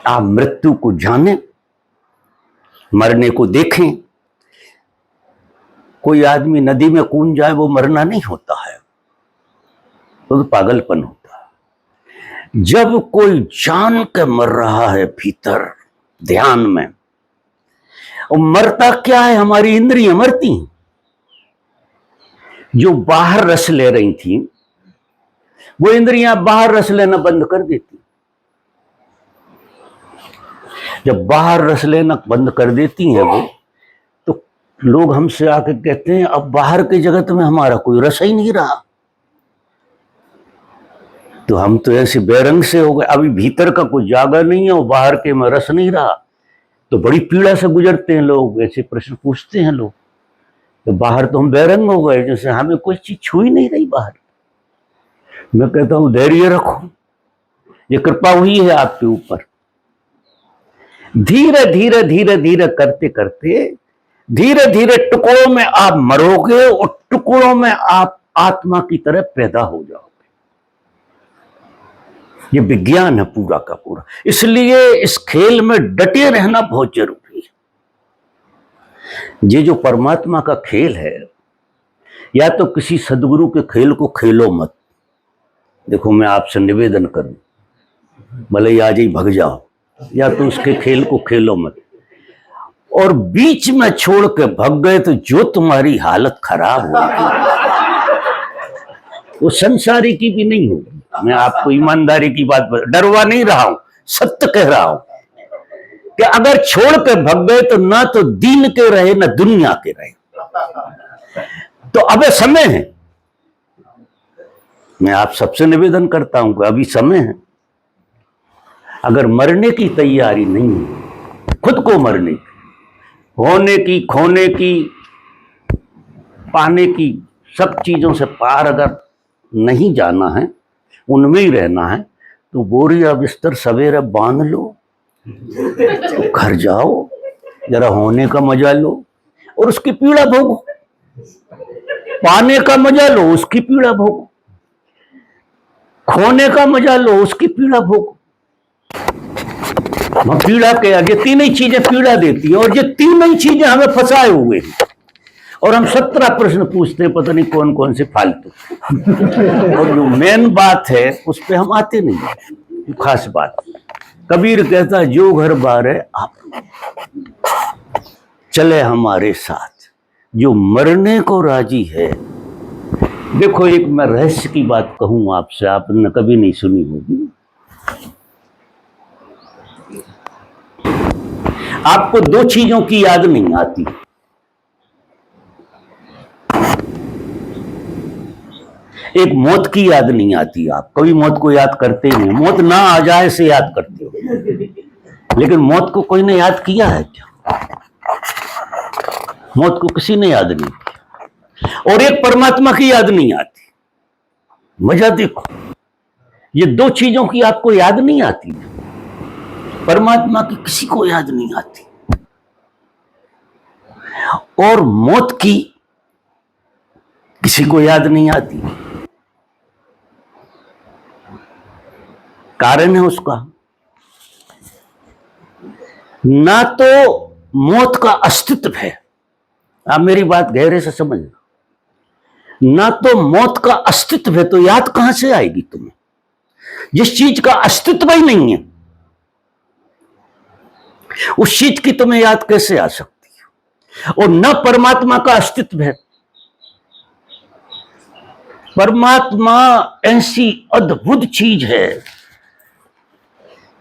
आप मृत्यु को जानें, मरने को देखें। कोई आदमी नदी में कूद जाए वो मरना नहीं होता है, तो पागलपन होता है। जब कोई जान के मर रहा है भीतर ध्यान में, और मरता क्या है, हमारी इंद्रियां मरती हैं। जो बाहर रस ले रही थी वो इंद्रियां बाहर रस लेना बंद कर देती। जब बाहर रस लेना बंद कर देती हैं वो, तो लोग हमसे आके कहते हैं अब बाहर के जगत में हमारा कोई रस ही नहीं रहा। तो हम तो ऐसे बेरंग से हो गए, अभी भीतर का कुछ जागा नहीं है और बाहर के में रस नहीं रहा। तो बड़ी पीड़ा से गुजरते हैं लोग, ऐसे प्रश्न पूछते हैं लोग। तो बाहर तो हम बेरंग हो गए, जैसे हमें कोई चीज छू ही नहीं रही बाहर। मैं कहता हूं धैर्य रखो, ये कृपा हुई है आपके ऊपर। धीरे धीरे धीरे धीरे करते करते धीरे धीरे टुकड़ों में आप मरोगे और टुकड़ों में आप आत्मा की तरह पैदा हो जाओगे। ये विज्ञान है पूरा का पूरा। इसलिए इस खेल में डटे रहना बहुत जरूरी है। ये जो परमात्मा का खेल है, या तो किसी सदगुरु के खेल को खेलो मत। देखो मैं आपसे निवेदन करूं, भले ही आज ही भग जाओ, या तो उसके खेल को खेलो मत। और बीच में छोड़ के भग गए तो जो तुम्हारी हालत खराब होगी वो संसारी की भी नहीं होगी। मैं आपको ईमानदारी की बात डरवा नहीं रहा हूं, सत्य कह रहा हूं कि अगर छोड़ के भग गए तो ना तो दीन के रहे ना दुनिया के रहे। तो अब समय है, मैं आप सबसे निवेदन करता हूं कि अभी समय है। अगर मरने की तैयारी नहीं है, खुद को मरने की, होने की, खोने की, पाने की, सब चीजों से पार अगर नहीं जाना है, उनमें ही रहना है, तो बोरिया बिस्तर सवेरे बांध लो, घर जाओ, जरा होने का मजा लो और उसकी पीड़ा भोगो। पाने का मजा लो, उसकी पीड़ा भोगो। खोने का मजा लो, उसकी पीड़ा भोगो। हम पीड़ा के आगे तीन ही चीजें पीड़ा देती है, और ये तीन ही चीजें हमें फंसाए हुए हैं। और हम 17 प्रश्न पूछते हैं, पता नहीं कौन कौन से फालतू। और जो मेन बात है उस पर हम आते नहीं। खास बात, कबीर कहता है जो घर बार है आप चले हमारे साथ, जो मरने को राजी है। देखो, एक मैं रहस्य की बात कहूं आपसे, आपने कभी नहीं सुनी होगी। आपको दो चीजों की याद नहीं आती। एक मौत की याद नहीं आती। आप कभी मौत को याद करते ही नहीं, मौत ना आ जाए से याद करते हो। लेकिन मौत को कोई ने याद किया है क्या? मौत को किसी ने याद नहीं किया। और एक परमात्मा की याद नहीं आती। मजा देखो, ये दो चीजों की आपको याद नहीं आती। परमात्मा की किसी को याद नहीं आती, और मौत की किसी को याद नहीं आती। कारण है उसका, ना तो मौत का अस्तित्व है। आप मेरी बात गहरे से समझना, ना तो मौत का अस्तित्व है तो याद कहां से आएगी तुम्हें? जिस चीज का अस्तित्व ही नहीं है, उस चीज की तुम्हें याद कैसे आ सकती है? और न परमात्मा का अस्तित्व है। परमात्मा ऐसी अद्भुत चीज है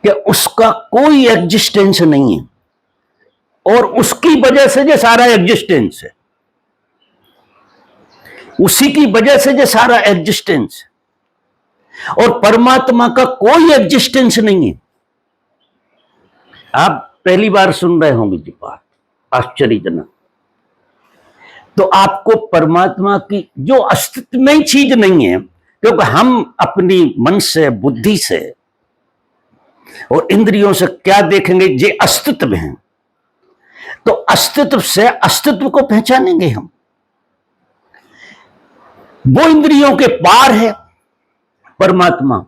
कि उसका कोई एग्जिस्टेंस नहीं है, और उसकी वजह से जो सारा एग्जिस्टेंस है, उसी की वजह से जो सारा एग्जिस्टेंस है। और परमात्मा का कोई एग्जिस्टेंस नहीं है। आप पहली बार सुन रहे होंगे जी बात, आश्चर्यजनक। तो आपको परमात्मा की जो अस्तित्व में चीज नहीं है, क्योंकि हम अपनी मन से, बुद्धि से और इंद्रियों से क्या देखेंगे? जे अस्तित्व है, तो अस्तित्व से अस्तित्व को पहचानेंगे हम। वो इंद्रियों के पार है परमात्मा,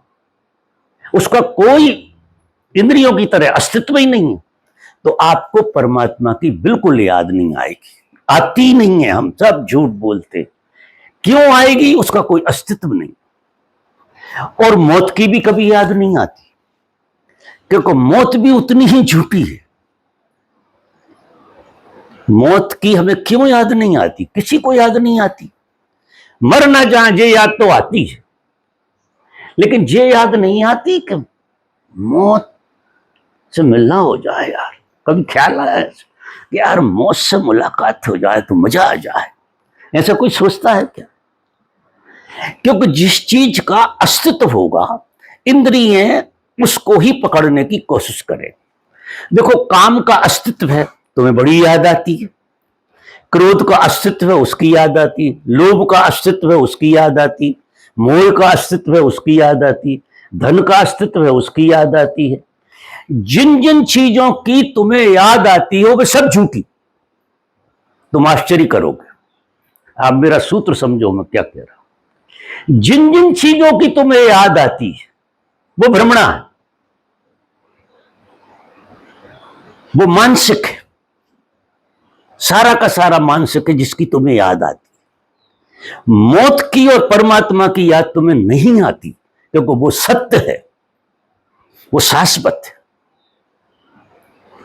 उसका कोई इंद्रियों की तरह अस्तित्व ही नहीं है। तो आपको परमात्मा की बिल्कुल याद नहीं आएगी, आती नहीं है। हम सब झूठ बोलते, क्यों आएगी? उसका कोई अस्तित्व नहीं। और मौत की भी कभी याद नहीं आती, क्योंकि मौत भी उतनी ही झूठी है। मौत की हमें क्यों याद नहीं आती? किसी को याद नहीं आती। मर ना जाए ये याद तो आती है, लेकिन ये याद नहीं आती कि मौत से मिलना हो जाए। यार कभी ख्याल आया कि यार मौत से मुलाकात हो जाए तो मजा आ जाए? ऐसा कोई सोचता है क्या? क्योंकि जिस चीज का अस्तित्व होगा, इंद्रिय उसको ही पकड़ने की कोशिश करें। देखो, काम का अस्तित्व है, तुम्हें बड़ी याद आती है। क्रोध का अस्तित्व है, उसकी याद आती है। लोभ का अस्तित्व है, उसकी याद आती है। मोह का अस्तित्व है, उसकी याद आती है। धन का अस्तित्व है, उसकी याद आती है। जिन जिन चीजों की तुम्हें याद आती है वो सब झूठी। तुम आश्चर्य करोगे। आप मेरा सूत्र समझो मैं क्या कह रहा हूं। जिन जिन चीजों की तुम्हें याद आती है वो भ्रमणा है, वो मानसिक है। सारा का सारा मानसिक है जिसकी तुम्हें याद आती है। मौत की और परमात्मा की याद तुम्हें नहीं आती, क्योंकि वो सत्य है, वो शाश्वत है,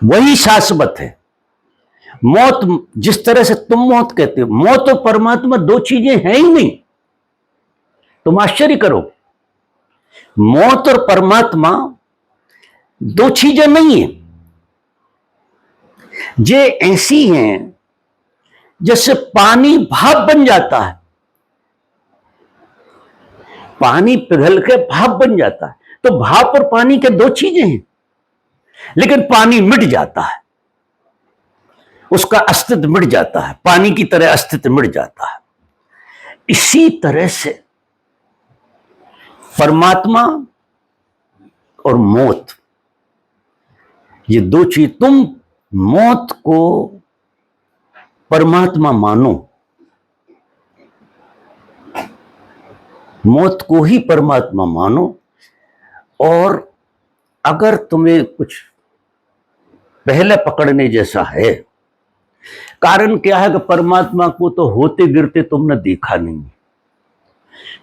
वही शाश्वत है। मौत, जिस तरह से तुम मौत कहते हो, मौत और परमात्मा दो चीजें हैं ही नहीं। तुम आश्चर्य करो, मौत और परमात्मा दो चीजें नहीं है। ये ऐसी हैं जैसे पानी भाप बन जाता है, पानी पिघल के भाप बन जाता है। तो भाप और पानी के दो चीजें हैं, लेकिन पानी मिट जाता है, उसका अस्तित्व मिट जाता है, पानी की तरह अस्तित्व मिट जाता है। इसी तरह से परमात्मा और मौत, ये दो चीज, तुम मौत को परमात्मा मानो मौत को ही परमात्मा मानो। और अगर तुम्हें कुछ पहले पकड़ने जैसा है, कारण क्या है कि परमात्मा को तो होते गिरते तुमने देखा नहीं,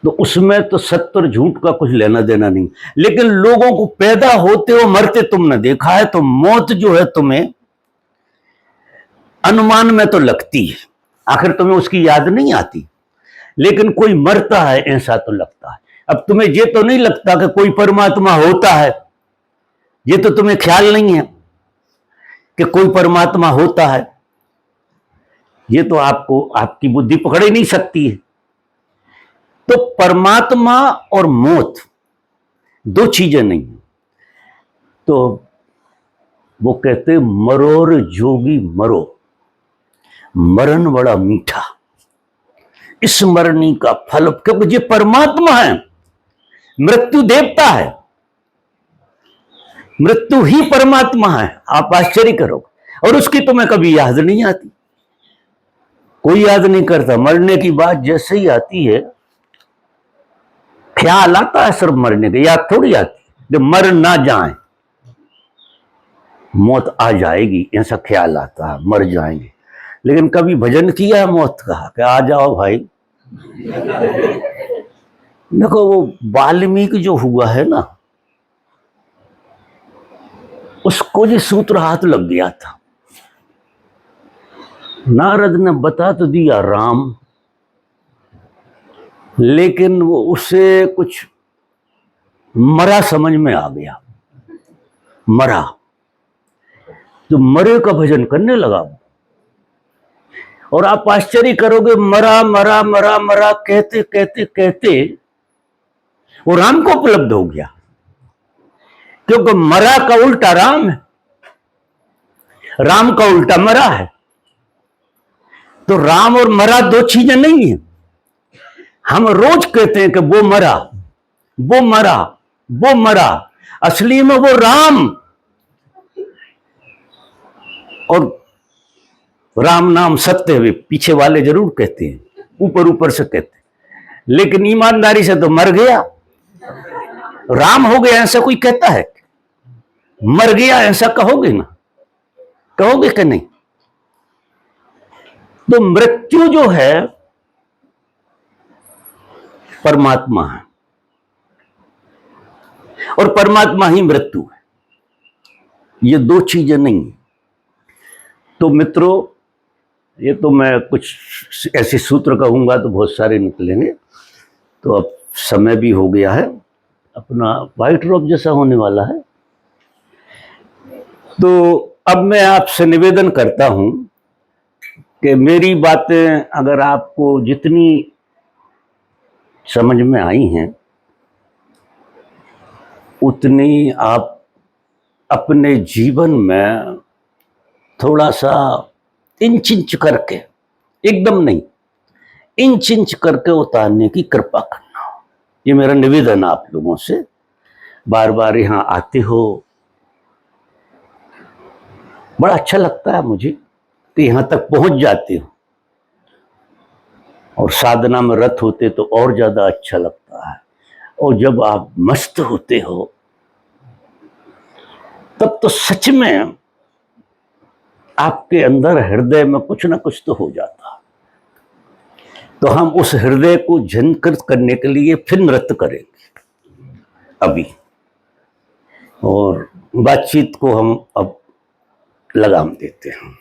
तो उसमें तो सत्य और झूठ का कुछ लेना देना नहीं। लेकिन लोगों को पैदा होते और मरते तुमने देखा है, तो मौत जो है तुम्हें अनुमान में तो लगती है, आखिर तुम्हें उसकी याद नहीं आती, लेकिन कोई मरता है ऐसा तो लगता है। अब तुम्हें ये तो नहीं लगता कि कोई परमात्मा होता है, ये तो तुम्हें ख्याल नहीं है कि कोई परमात्मा होता है, ये तो आपको आपकी बुद्धि पकड़ ही नहीं सकती है। तो परमात्मा और मौत दो चीजें नहीं। तो वो कहते मरोर जोगी मरो, मरण बड़ा मीठा, इस मरनी का फल, क्योंकि ये परमात्मा है, मृत्यु देवता है, मृत्यु ही परमात्मा है। आप आश्चर्य करोगे, और उसकी तुम्हें कभी याद नहीं आती, कोई याद नहीं करता। मरने की बात जैसे ही आती है, ख्याल आता है सिर्फ मरने के, याद थोड़ी आती जब मर ना जाए, मौत आ जाएगी ऐसा ख्याल आता है, मर जाएंगे। लेकिन कभी भजन किया मौत का कि आ जाओ भाई। देखो वो वाल्मीकि जो हुआ है ना, उसको जो सूत्र हाथ लग गया था। नारद ने बता तो दिया राम, लेकिन वो उसे कुछ मरा समझ में आ गया, मरा, तो मरे का भजन करने लगा। और आप आश्चर्य करोगे, मरा मरा मरा मरा कहते कहते कहते वो राम को उपलब्ध हो गया, क्योंकि मरा का उल्टा राम है, राम का उल्टा मरा है। तो राम और मरा दो चीजें नहीं है। हम रोज कहते हैं कि वो मरा, वो मरा, वो मरा, असली में वो राम। और राम नाम सत्य है, पीछे वाले जरूर कहते हैं, ऊपर ऊपर से कहते हैं, लेकिन ईमानदारी से तो मर गया, राम हो गया ऐसा कोई कहता है? मर गया ऐसा कहोगे ना, कहोगे कि नहीं? तो मृत्यु जो है परमात्मा है, और परमात्मा ही मृत्यु है, ये दो चीजें नहीं। तो मित्रों, ये तो मैं कुछ ऐसे सूत्र कहूंगा तो बहुत सारे निकलेंगे, तो अब समय भी हो गया है, अपना व्हाइट ड्रॉप जैसा होने वाला है। तो अब मैं आपसे निवेदन करता हूं कि मेरी बातें अगर आपको जितनी समझ में आई हैं, उतनी आप अपने जीवन में थोड़ा सा इंच इंच करके, एकदम नहीं, इंच इंच करके उतारने की कृपा करना, ये मेरा निवेदन आप लोगों से। बार बार यहाँ आते हो, बड़ा अच्छा लगता है मुझे कि यहाँ तक पहुंच जाते हो, और साधना में रत होते तो और ज्यादा अच्छा लगता है। और जब आप मस्त होते हो तब तो सच में आपके अंदर हृदय में कुछ ना कुछ तो हो जाता है। तो हम उस हृदय को झंकृत करने के लिए फिर नृत्य करेंगे अभी, और बातचीत को हम अब लगाम देते हैं।